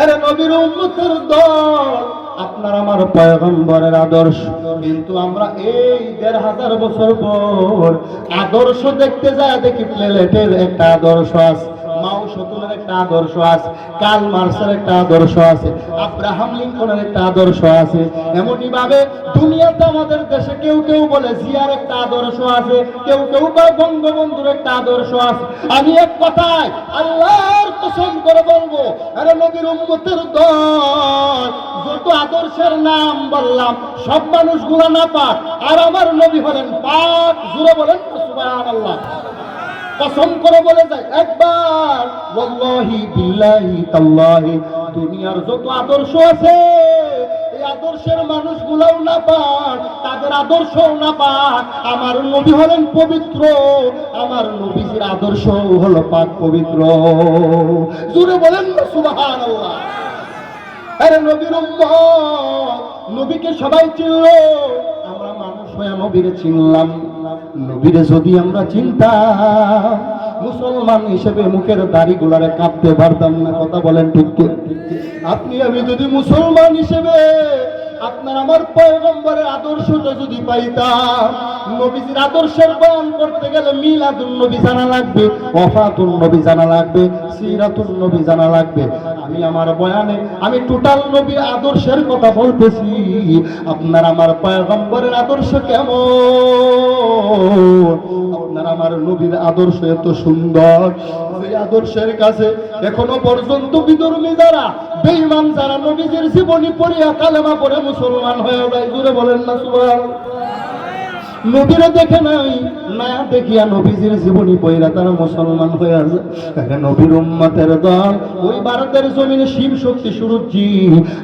আরে নবীর উম্মতের দল, আপনার আমার পয়গম্বরের আদর্শ। কিন্তু আমরা এই ১৫০০ বছর পর আদর্শ দেখতে যায়, দেখি প্লেটের একটা আদর্শ আছে, মাংস অরিস্টটলের একটা আদর্শ আছে, কার্ল মার্কসের একটা আদর্শ আছে, আব্রাহাম লিঙ্কনের একটা আদর্শ আছে। এমনই ভাবে দুনিয়াতে আমাদের দেশে কেউ কেউ বলে জিয়ার একটা আদর্শ আছে, কেউ কেউ বা বঙ্গবন্ধুর একটা আদর্শ আছে। আমি এক কথায় আল্লাহর কসম করে বলবো, আরে নবীর উম্মতের দল যত আদর্শের নাম বললাম সব মানুষগুলো না পাক, আর আমার নবী হলেন পাক। জুড়ে বলেন সুবহানাল্লাহ। কসম করে বলে যায় একবার, ওয়াল্লাহি বিল্লাহি তাল্লাহি, দুনিয়ার যত আদর্শ আছে এই আদর্শের মানুষগুলোও না পাক, তাদের আদর্শও না পাক। আমার নবী হলেন পবিত্র, আমার নবীজির আদর্শ হলো পাক পবিত্র। জুড়ে বলেন না সুবহানাল্লাহ। আরে নবীর উম্মত, নবীকে সবাই চিনল, আমরা মানুষ হয়ে নবীরে চিনলাম। নবীরে যদি আমরা চিনতাম, মুসলমান হিসেবে মুখের দাড়ি গুলারে কাঁপতে পারতাম না। কথা বলেন ঠিক কি? আপনি আমি যদি মুসলমান হিসেবে আপনার আমার পয়গম্বরের আদর্শটা যদি পাইতাম, নবীজির আদর্শের বয়ান করতে গেলে মিলাদুন নবী জানা লাগবে, ওয়াফাতুন নবী জানা লাগবে, সিরাতুন নবী জানা লাগবে। আমি আমার বয়ানে আমি টোটাল নবীর আদর্শের কথা বলতেছি। আপনার আমার পয়গম্বরের আদর্শ কেমন? আপনার আমার নবীর আদর্শ এত সুন্দর, এই আদর্শের কাছে এখনো পর্যন্ত বিধর্মী যারা, বেঈমান যারা নবীজির জীবনী পড়িয়া কালেমা পড়ে মুসলমান হয়ে যায়। জুড়ে বলেন না সুবহানাল্লাহ। নবীরে দেখে নাই, না দেখিয়া নবীজির জীবনী পড়িয়া তারা মুসলমান হয়ে যায়। নবীর উম্মতের দল ওই ভারতের জমিনে শিব শক্তি সুরুজি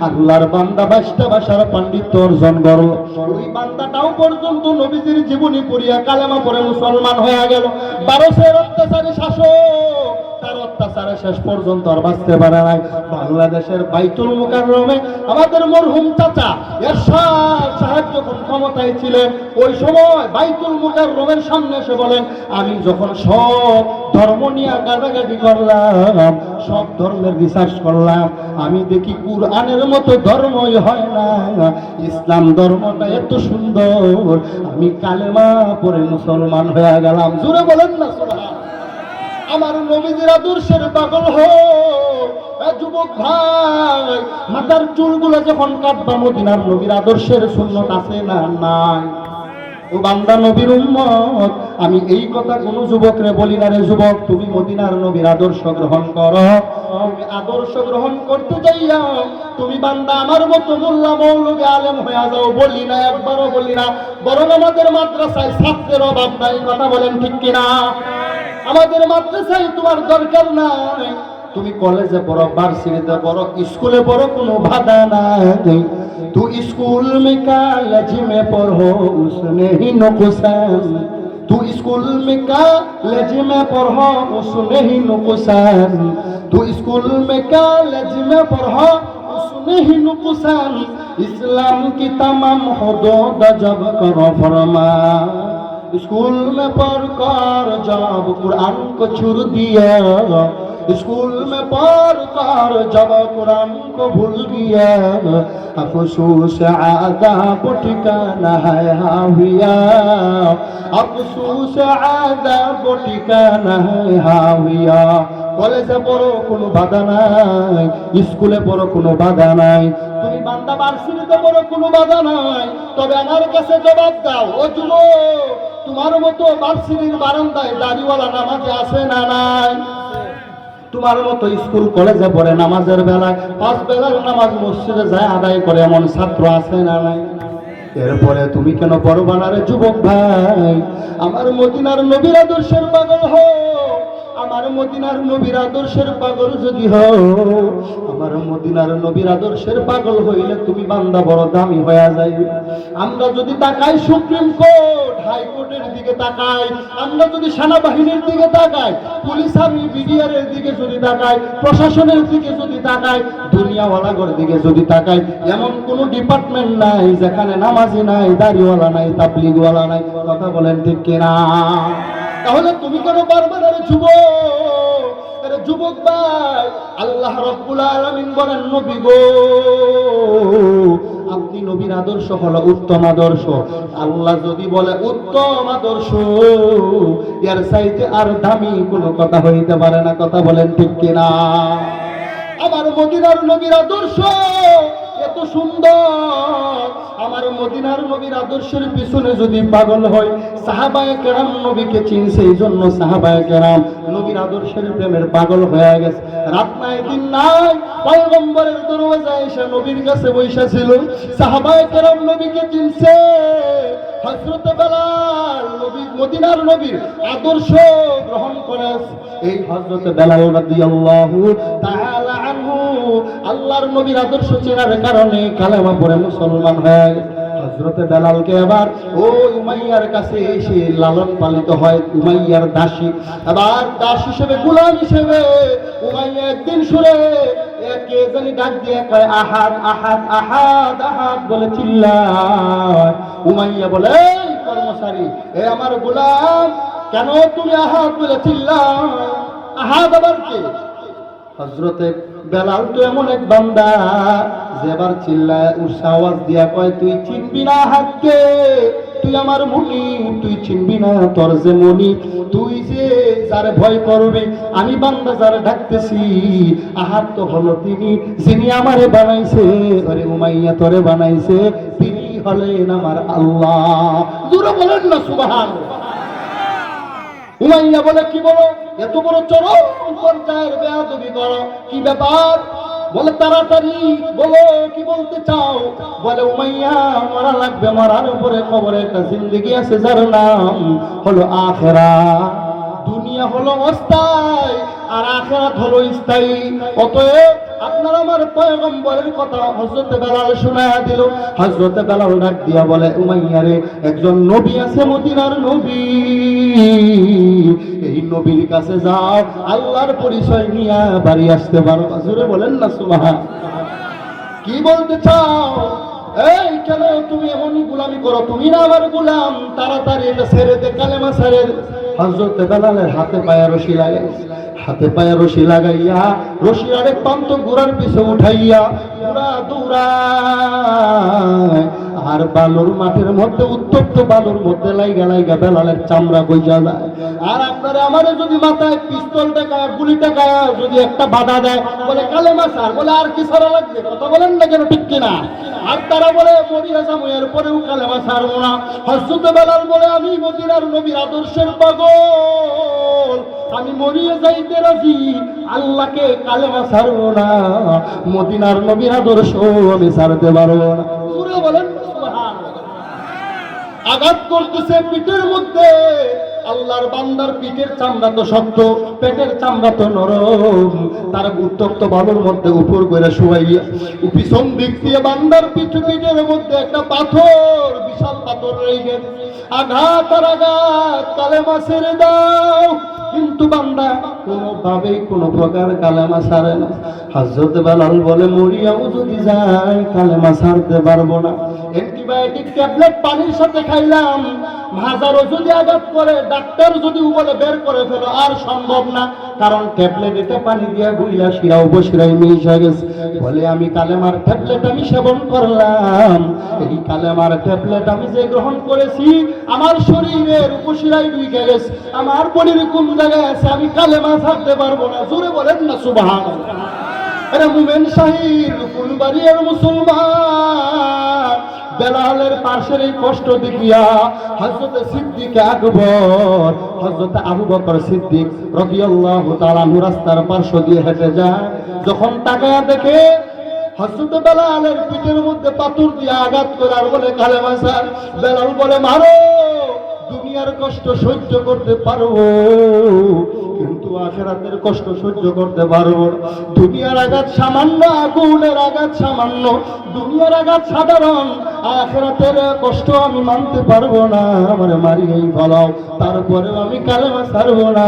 আল্লাহর বান্দা 22টা ভাষার পাণ্ডিত্য অর্জন করল। ওই বান্দাটাও পর্যন্ত নবীজির জীবনী পড়িয়া কালেমা পড়ে মুসলমান হয়ে গেল। 1200 অত্যাচারী শাসক, তার অত্যাচারে শেষ পর্যন্ত আর বাঁচতে পারে নাই। বাংলাদেশের বাইতুল মুকাররমে আমাদের মরহুম চাচা এরশাদ সাহেব যখন ক্ষমতায় ছিলেন, ওই সময় বাইতুল মুকাররমের সামনে এসে বলেন, আমি যখন সব ধর্ম নিয়ে গাদাগাদি করলাম, সব ধর্মের রিসার্চ করলাম, আমি দেখি কুরআনের মতো ধর্মই হয় না, ইসলাম ধর্মটা এত সুন্দর, আমি কালেমা পড়ে মুসলমান হয়ে গেলাম। জুড়ে বলেন না সুবহানাল্লাহ। আমার নবীজির আদর্শের পাগল হো যুবক ভাই, মাথার চুলগুলো যখন কাটবা, মদিনার নবীর আদর্শের সুন্নত আছে না নাই? ও বান্দা নবীর উম্মত, আমি এই কথা কোনো যুবকরে বলি না, রে যুবক তুমি মদিনার নবীর আদর্শ গ্রহণ করো। তুমি আদর্শ গ্রহণ করতে যাইয়া তুমি বান্দা আমার মতো মোল্লা মৌলভী আলেম হয়ে যাও, বলি না, একবারও বলি না। বরং আমাদের মাদ্রাসায় ছাত্রের অভাব নাই। কথা বলেন ঠিক কিনা? আমাদের মাদ্রাসায় তোমার দরকার নাই, তুমি কলেজে পড়ো, ভার্সিটিতে পড়ো, স্কুলে পড়ো, কোনো বাধা নাই। तू स्कूल में कॉलेज में पढ़ो उसने ही नुकसान, तू स्कूल में कॉलेज में पढ़ो उसने ही नुकसान, तू स्कूल में कॉलेज में पढ़ो उसने ही नुकसान, इस्लाम की तमाम हुदूद जब करो फरमान, स्कूल में पढ़कर जब कुरान को छोड़ दिया, स्कूल में पढ़कर जब कुरान को भूल गया, अफसोस आदाब ठिकाना है हाविया, अफसोस आदाब ठिकाना है हाविया। কলেজে পড়ো কোনো বাধা নাই, স্কুলে পড়ো কোনো বাধা নাই, তুমি বান্দা ভার্সিটিতে পড়ো কোনো বাধা নাই। তবে আমার কাছে জবাব দাও, ও যুবক, তোমার মতো ভার্সিটির বারান্দায় দাড়িওয়ালা নামাজে আছে না নাই? তোমার মতো স্কুল কলেজে পড়ে নামাজের বেলায় 5 বেলার নামাজ মসজিদে যায় আদায় করে এমন ছাত্র আছে না নাই? এরপরে তুমি কেন পড়বা না রে যুবক ভাই? আমার মদিনার নবীর আদর্শের পাগল হও, আমার মদিনার নবীর আদর্শের পাগল যদি হও, আমার মদিনার নবীর আদর্শের পাগল হইলে তুমি বান্দা বড় দামি হয়ে যাইবে। আমরা যদি তাকাই সুপ্রিম কোর্ট হাইকোর্টের দিকে তাকাই, আমরা যদি সেনাবাহিনীর দিকে তাকাই, পুলিশ আর্মি বিডিআরের দিকে যদি তাকাই, প্রশাসনের দিকে যদি তাকাই, দুনিয়াওয়ালাগর দিকে যদি তাকাই, এমন কোন ডিপার্টমেন্ট নাই যেখানে নামাজি নাই, দাড়িওয়ালা নাই, তাবলিগওয়ালা নাই। কথা বলেন ঠিক কিনা? তাহলে তুমি কেন পারবে না রে যুবক? আরে যুবক ভাই, আল্লাহ রাব্বুল আলামিন বলেন, নবী গো আপনি নবীর আদর্শ হলো উত্তম আদর্শ। আল্লাহ যদি বলে উত্তম আদর্শ, এর চাইতে আর দামি কোনো কথা হইতে পারে না। কথা বলেন ঠিক কিনা? আমার মদিনার নবীর আদর্শ এত সুন্দর, আমার মদিনার নবীর আদর্শের পিছনে যদি পাগল হয়, সাহাবায়ে কেরাম নবীকে চিনছে, এই জন্য সাহাবায়ে কেরাম নবীর আদর্শের প্রেমের পাগল হয়ে গেছে। রাত নাই দিন নাই পয়গম্বরের দরওয়াজায় এসে নবীর কাছে বসে ছিল, সাহাবায়ে কেরাম নবীকে চিনছে। হযরত বেলাল নবী মদিনার নবীর আদর্শ গ্রহণ করেছে। এই হযরত বেলাল রাদিয়াল্লাহু তাআলা আনহু আল্লাহর নবীর আদর্শ চেনার কারণে কালেমা পড়ে মুসলমান হয়ে গেছে। হযরত বেলালকে আবার ওই উমাইয়ার কাছে এসে লালন পালিত হয়, উমাইয়ার দাসী। আবার দাস হিসেবে, গোলাম হিসেবে উমাইয়া একদিন শুনে কে জানি ডাক দিয়ে কয় আহাদ আহাদ আহাদ আহাদ বলে চিল্লায়। উমাইয়া বলে, এই কর্মচারী, এ আমার গোলাম, কেন তুমি আহাদ বলে চিল্লাও? আহাদ আবার কে? হযরতে বেলাল তো এমন এক বান্দা যে এবার চিল্লায় উচ্চা আওয়াজ দিয়া কয়, তুই চিনবি না আহাদকে? তুই আমার মনি, তুই চিনবি না তোর যে মনি, তুই যে যারে ভয় করবে, আমি বান্দা যারে ডাকতেছি, আহাদ তো হলো তিনি যিনি আমারে বানাইছে। আরে উমাইয়া তোরে বানাইছে, তিনি হলেন আমার আল্লাহ। জোরে বলেন না সুবহানাল্লাহ। উমাইয়া বলে, কি বলো? এত বড় চরম পর্যায়ের বেয়াদবি করো, কি ব্যাপার? বলে, তাড়াতাড়ি বলো, কি বলতে চাও? বলে, উমাইয়া মারা লাগবে, মারার উপরে কবরে একটা জিন্দেগি আছে যার নাম হলো আখিরাত। দুনিয়া হলো অস্থায়ী আর আখিরাত হলো স্থায়ী। অতএব আপনার আমার পয়গম্বরের কথা হযরত বেলাল শোনায়া দিল। হযরত বেলাল ডাক দিয়া বলে, উমাইয়া রে, একজন নবী আছে, মদিনার নবী, এই নবীর কাছে যাও, আল্লাহর পরিচয় নিয়ে বাড়ি আসতে পারো। জোরে বলেন না সুবহানাল্লাহ। কি বলতে চাও? এই কেন তুমি এমনই গোলামি করো? তুমি না আমার গোলাম, তাড়াতাড়ি এটা ছেড়ে দে, কালেমা ছেড়ে দে। হযরত বেলালের হাতে পায়ে রশি লাগাইছে, হাতে পায়ে রশি লাগাইয়া রশি আরেক প্রান্ত ঘোড়ার পিছে উঠাইয়া ঘোড়া দৌড়ায়। আর বালুর মাঠের মধ্যে, উত্তপ্ত বালুর মধ্যে লাইগা লাইগা বেলালের চামড়া গইজা যায়। আর আপনারা আমারে যদি মাথায় পিস্তল টাকায়, গুলি টাকায় যদি একটা বাধা দেয়, বলে কালেমা ছাড়, বলে আর কি ছাড়া লাগবে? কথা বলেন না কেন, ঠিক কিনা? আর তারা বলে মরিয়া যাবো, এরপরেও কালেমা ছাড়বো না। হযরত বেলাল বলে, আমি মদিনার নবীর আদর্শের পাগল, আমি মরিয়ে যাইতে রাজি, আল্লাহকে কালেমা ছাড়বো না, মদিনার নবীর আদর্শ আমি ছাড়তে পারবো না। জোরে বলেন সুবহানাল্লাহ। আঘাত করতেছে পিঠের মধ্যে। আল্লাহর বান্দার পিঠের চামড়া তো শক্ত, পেটের চামড়া তো নরম। তার উত্তপ্ত বালুর মধ্যে উপর করে শুয়াইয়া পিছন দিক দিয়ে বান্দার পিঠের মধ্যে একটা পাথর, বিশাল পাথর রেখে আঘাত আর আঘাত, কালেমা ছেড়ে দাও। কিন্তু বান্দা কোনোভাবেই কোনো প্রকার কালেমা ছাড়ে না। হযরত বেলাল বলে, মরিয়াও যদি যায় কালেমা ছাড়তে পারবো না। অ্যান্টিবায়োটিক ট্যাবলেট পানির সাথে খাইলাম, হাজারও যদি আঘাত করে, ডাক্তার যদি বলে বের করে ফেলো, আর সম্ভব না, কারণ ট্যাবলেট এটা পানি দিয়া গুইলা শিরা উপশিরায় মিশে গেছে। বলে, আমি কালেমার ট্যাবলেট আমি সেবন করলাম, এই কালেমার ট্যাবলেট আমি যে গ্রহণ করেছি, আমার শরীরের উপশিরায় ঢুকে গেছে, আমার বডির কোন জায়গায় আছে, আমি কালেমা ছাড়তে পারবো না। জোরে বলেন না সুবহানাল্লাহ। আরে মুমিন শাহির ফুলবাড়িয়ার মুসলমান বেলালের পাশের এই কষ্ট দেখিয়া হযরত সিদ্দিক আকবর, হযরত আবু বকর সিদ্দিক রাদিয়াল্লাহু তাআলা রাস্তার পাশ দিয়ে হেঁটে যায়। যখন তাকায়া দেখে হযরত বেলালের পিঠের মধ্যে পাথর দিয়ে আঘাত করে আর বলে, কালেমা ছাড়। বেলাল বলে, মারো, দুনিয়ার কষ্ট সহ্য করতে পারবো, কিন্তু আখিরাতের কষ্ট সহ্য করতে পারবো না। দুনিয়ার আঘাত সামান্য, আগুনের আঘাত সামান্য, দুনিয়ার আঘাত সাধারণ, আখিরাতের কষ্ট আমি মানতে পারবো না। আমার মারিয়েই ফলাও, তারপরেও আমি কালেমা ছাড়বো না।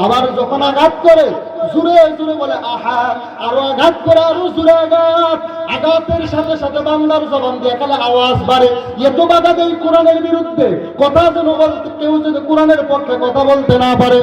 আবার যখন আঘাত করে জোরে জোরে বলে আহাদ, আরো আঘাত করে, আরো জোরে আঘাত। আঘাতের সাথে সাথে বান্দার জবান দিয়ে একালে আওয়াজ বাড়ে। এত বাধা দেয় কোরআনের বিরুদ্ধে, কথা যেন বলতে, কেউ যদি কোরআনের পক্ষে কথা বলতে না পারে,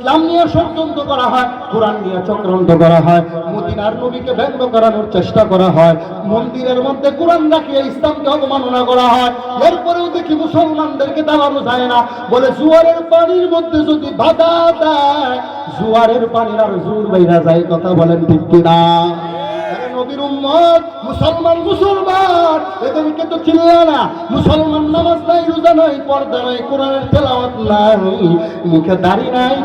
ইসলাম নিয়ে ষড়যন্ত্র করা হয়, কোরআন নিয়ে চক্রান্ত করা হয়, মদিনার নবীকে ব্যঙ্গ করানোর চেষ্টা করা হয়, মন্দিরের মধ্যে কোরআন রাখিয়ে ইসলামকে অবমাননা করা হয়। এরপরেও দেখি মুসলমানদেরকে দাঁড়ানো যায় না, বলে জুয়ারের পানির মধ্যে যদি বাধা দেয়, জুয়ারের পানির আর জোর বাইরা যায়। কথা বলেন ঠিক কিনা? নবীর উম্মত মুসলমান এদেরকে তো চিনলা না। মুসলমান নামাজ নাই, রোজা নাই, পর্দা নাই, কোরআনের তেলাওয়াত নাই, মুখে দাড়ি নাই।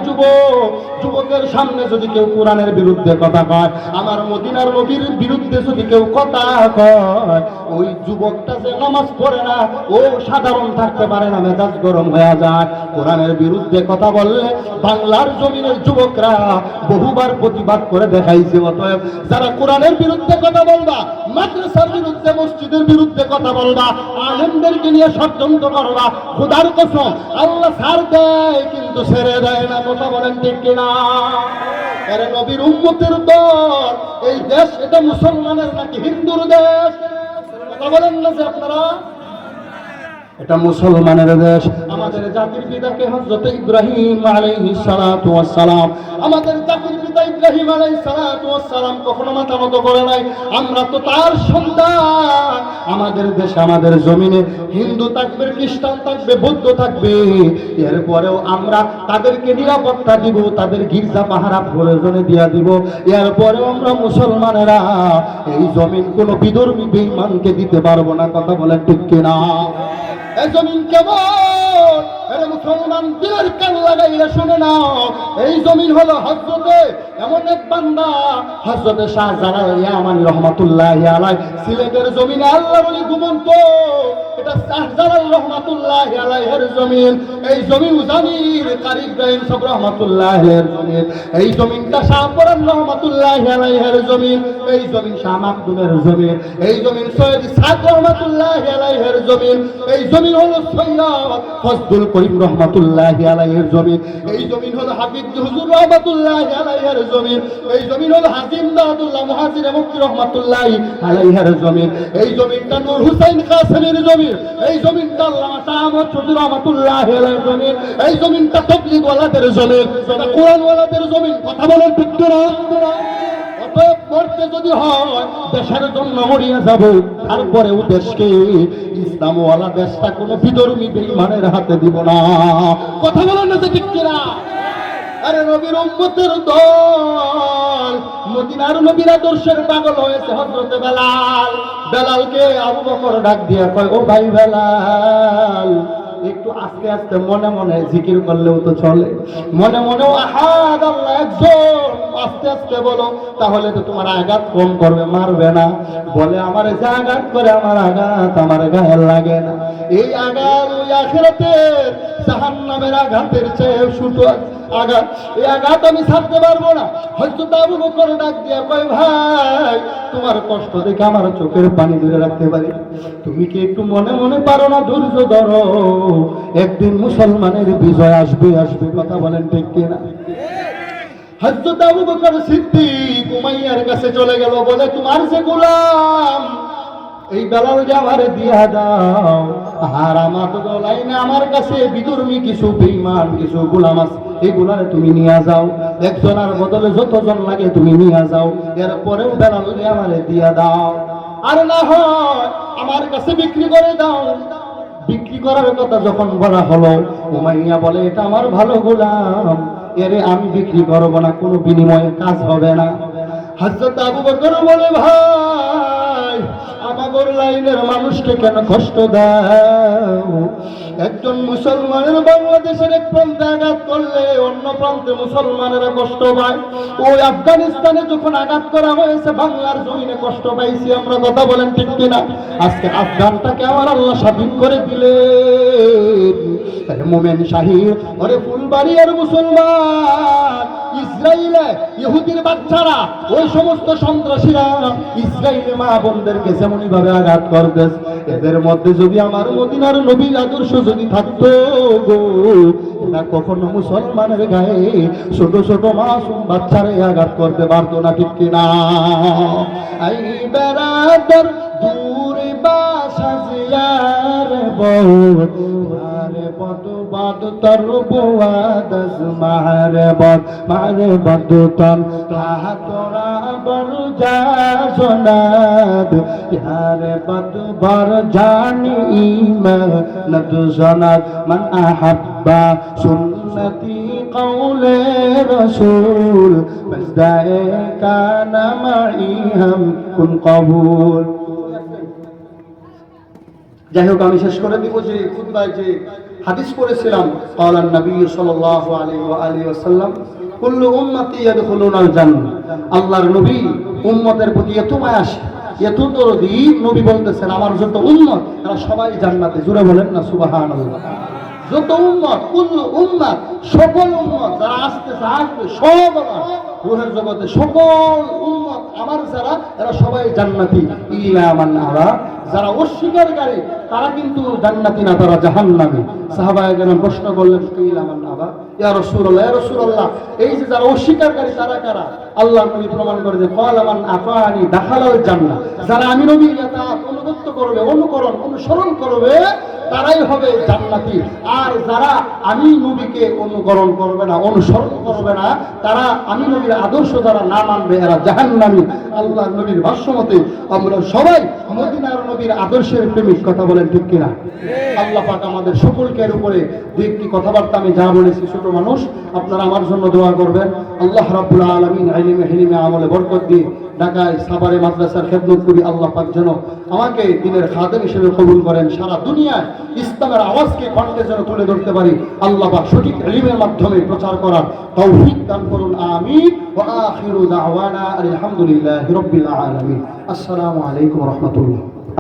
যুবকের সামনে যদি কেউ কোরআনের বিরুদ্ধে কথা কয়, আমার মদিনার নবীর বিরুদ্ধে যদি কেউ কথা কয়, ওই যুবকটা যে নামাজ পড়ে না, ও সাধারণ থাকতে পারে না, মেজাজ গরম হয়ে যায়। কোরআনের বিরুদ্ধে কথা বললে বাংলার জমিনের যুবকরা বহুবার প্রতিবাদ করে দেখাইছে। অতএব যারা কোরআনের বিরুদ্ধে কথা বলবা, মাদ্রাসার বিরুদ্ধে, মসজিদের বিরুদ্ধে কথা বলবা, আলেমদেরকে নিয়ে ষড়যন্ত্র করবা, খোদার কসম আল্লাহ ছাড় দেয় কিন্তু ছেড়ে দেয় না। কথা বলেন ঠিক কিনা? আরে নবীর উম্মতের দল, এই দেশ এটা মুসলমানের নাকি হিন্দুর দেশ? কথা বলেন না যে আপনারা, এটা মুসলমানের দেশ। আমাদের জাতির পিতাকে হযরত ইব্রাহিম আলাইহিস সালাতু ওয়াস সালাম, আমাদের জাতির পিতা ইব্রাহিম আলাইহিস সালাতু ওয়াস সালাম কখনো মাথা নত করে নাই। আমরা তো তার সন্তান। আমাদের দেশে, আমাদের জমিনে হিন্দু থাকবে, খ্রিস্টান থাকবে, বৌদ্ধ থাকবে, এরপরেও আমরা তাদেরকে নিরাপত্তা দিব, তাদের গির্জা পাহারা প্রয়োজনে দিয়া দিব। এরপরেও আমরা মুসলমানেরা এই জমিন কোনো বিধর্মী বেঈমানকে দিতে পারবো না। কথা বলেন ঠিক কিনা? এই জমিন কেমন? আরে মুসলমান দিলের কান লাগাইয়া শুনে নাও, এই জমিন হলো হযরতে এমন এক বান্দা, হযরতে শাহজালাল ইয়ামানী রাহমাতুল্লাহি আলাইহি, সিলেটের জমিনে আল্লাহর ওলি ঘুমন্ত, এটা শাহজালাল রাহমাতুল্লাহি আলাইহির জমিন। এই জমিন উজানির কারি ইব্রাহিম সাহেব রাহমাতুল্লাহি আলাইহির জমিন। এই জমিনটা শাহপরান রাহমাতুল্লাহি আলাইহির জমিন। এই জমিন শাহ মাকদুমের জমিন। এই জমিন সৈয়দ ইসহাক রাহমাতুল্লাহি আলাইহির জমিন। এই জমিন হলো সৈয়দ ফজলুল করিম রাহমাতুল্লাহি আলাইহির জমিন। এই জমিন হলো হাফিজ হুজুর রাহমাতুল্লাহি আলাইহির জমিন। এই জমিন হলো হাজিম দাউদুল্লাহ মুহাজির মুফতি রাহমাতুল্লাহি আলাইহির জমিন। এই জমিনটা নূর হুসাইন কাসেমের জমিন। এই জমিনটা আল্লামা শাহ আহমদ শফি রাহমাতুল্লাহি আলাইহির জমিন। এই জমিনটা তাবলীগ ওয়ালাদের জমিন, এটা কোরআন ওয়ালাদের জমিন। কথা বলেন ঠিক না? অতএব মরতে যদি হয় দেশের জন্য মরিয়া যাব, তারপরেও দেশকে ইসলামওয়ালা দেশটা কোনো বিধর্মী বেঈমানের হাতে দিব না। কথা বলেন না যে ঠিক কিনা? আরে নবীর উম্মতের দল মদিনার নবীর আদর্শের পাগল হয়েছে হযরত বেলাল। বেলালকে আবু বকর ডাক দিয়া কয়, ও ভাই বেলাল, একটু আস্তে আস্তে মনে মনে জিকির করলেও তো চলে। মনে মনেও আহাদ আল্লাহ একজন, আস্তে আস্তে বলো, তাহলে তো তোমার আঘাত কম করবে, মারবে না। বলে আমার যে আঘাত করে, আমার আঘাত আমার গায়ে লাগে না। এই আঘাত ওই আখিরাতের জাহান্নামের আঘাতের চেয়ে ছোট আঘাত। এই আঘাত আমি ছাড়তে পারবো না। হযরত আবু বকর ডাক দিয়া কয়, ভাই তোমার কষ্ট দেখে আমার চোখের পানি ধরে রাখতে পারি, তুমি কি একটু মনে মনে পারো না? ধৈর্য ধরো, একদিন মুসলমানের বিজয় আসবে আসবে। কথা বলেন ঠিক কিনা? হযরত আবু বকর সিদ্দিক উমাইয়ার কাছে চলে গেল, বলে তোমার যে গোলাম এই বেলাল যে আমারে দিয়া দাও, আর আমার তো লাইনে আমার কাছে বিধর্মী কিছু বেঈমান কিছু গোলাম আছে, এগুলারে তুমি নিয়ে যাও, একজনের বদলে যতজন লাগে তুমি নিয়ে যাও, এরপরেও বেলাল যে আমারে দিয়া দাও। আর না হয় আমার কাছে বিক্রি করে দাও। বিক্রি করার কথা যখন বলা হলো, উমাইয়া বলে, এটা আমার ভালো গোলাম, এরে আমি বিক্রি করব না, কোনো বিনিময়ে কাজ হবে না। হযরত আবু বকর বলে, ভাই আমাদের লাইনের মানুষকে কেন কষ্ট দাও? একজন মুসলমানের বাংলাদেশের এক প্রান্তে আঘাত করলে অন্য প্রান্তে মুসলমানেরা কষ্ট পায়। ওই আফগানিস্তানে যখন আঘাত করা হয়েছে, বাংলার জমিনে কষ্ট পাইছি আমরা। কথা বলেন ঠিক কিনা? আজকে আফগানটাকে আমার আল্লাহ স্বাধীন করে দিলেন। মোমেন শাহির, ওরে ফুলবাড়িয়ার মুসলমান, ইসরায়েলে ইহুদির বাচ্চারা, ওই সমস্ত সন্ত্রাসীরা ইসরায়েলের মা বোনদেরকে যেমনই ভাবে আঘাত করতেছে, এদের মধ্যে যদি আমার মদিনার নবীর আদর্শ যদি থাকতো গো, না কখনো মুসলমানের গায়ে ছোট ছোট মাসুম বাচ্চারে আঘাত করতে পারতো না। ঠিক কিনা? আই বেড়াদার দূরে বাসা জিয়ার বউ পদবাদ তরবুয়াদ মারবত তন তোরা বড় যা জনাদ ইয়ার পদবার জানি ইমানত জনাদ মান আহাব্বা সুন্নতি কওলে রাসূল মজদায়ে কানা মাই হাম কুন কবুল। যাই হোক, আমি শেষ করে দিব যে খুতবায় যে হাদিস পড়েছিলাম, ক্বালান নবী সাল্লাল্লাহু আলাইহি ওয়া আলিহি ওয়াসাল্লাম কুল্লু উম্মতি ইয়াদখুলুনাল জান্নাহ। আল্লাহর নবী উম্মতের প্রতি এত মায়াশী, এত দরদি, নবী বলতেছেন আমার যত উম্মত তারা সবাই জান্নাতে। জোরে বলেন না সুবহানাল্লাহ। যত উম্মত, কুল্লু উম্মত, সকল উম্মত যারা আসবে সব আমার রূহের জগতে সকল উম্মত আমার যারা, এরা সবাই জান্নাতি ইল্লা মান আবা। যারা অস্বীকারী তারা কিন্তু জান্নাতি না, তারা জাহান্নামী। সাহাবায়ে কেরাম প্রশ্ন করলেন ইল্লা মান আবা ইয়া রাসূলুল্লাহ, ইয়া রাসূলুল্লাহ এই যে যারা অস্বীকারী তারা কারা? আল্লাহর নবী প্রমাণ করে যে ক্বালা মান আতানি দাখালাল জান্নাহ। যারা আমি নবীর ইতাআত অনুগত করবে, অনুকরণ অনুসরণ করবে তারাই হবে জান্নাতি। আর যারা আমি নবীকে অনুকরণ করবে না, অনুসরণ করবে না, তারা আমি নবীর আদর্শ যারা না মানবে এরা জাহান্নামী। আল্লাহর নবীর ভাষ্যমতে আমরা সবাই মদিনার নবীর আদর্শের প্রেমিক। কথা বলেন ঠিক কিনা? আল্লাহ পাক আমাদের সকলকে এর উপরে দুই একটি কথাবার্তা আমি যা বলেছি, ছোট মানুষ আপনারা আমার জন্য দোয়া করবেন। আল্লাহ রাব্বুল আলামিন ইলমে হিলমে আমলে বরকত দিয়ে ঢাকায় সাভারে মাদ্রাসার খেদমত করি। আল্লাহ পাক যেন আমাকে দ্বীনের খাদেম হিসেবে কবুল করেন। সারা দুনিয়ায় ইসলামের আওয়াজকে কণ্ঠে যেন তুলে ধরতে পারি। আল্লাহ পাক সঠিক ইলমের মাধ্যমে প্রচার করার তৌফিক দান করুন। আমিন। ওয়া আখিরু দাওয়ানা আলহামদুলিল্লাহি রাব্বিল আলামিন। আসসালামু আলাইকুম ওয়া রাহমাতুল্লাহ।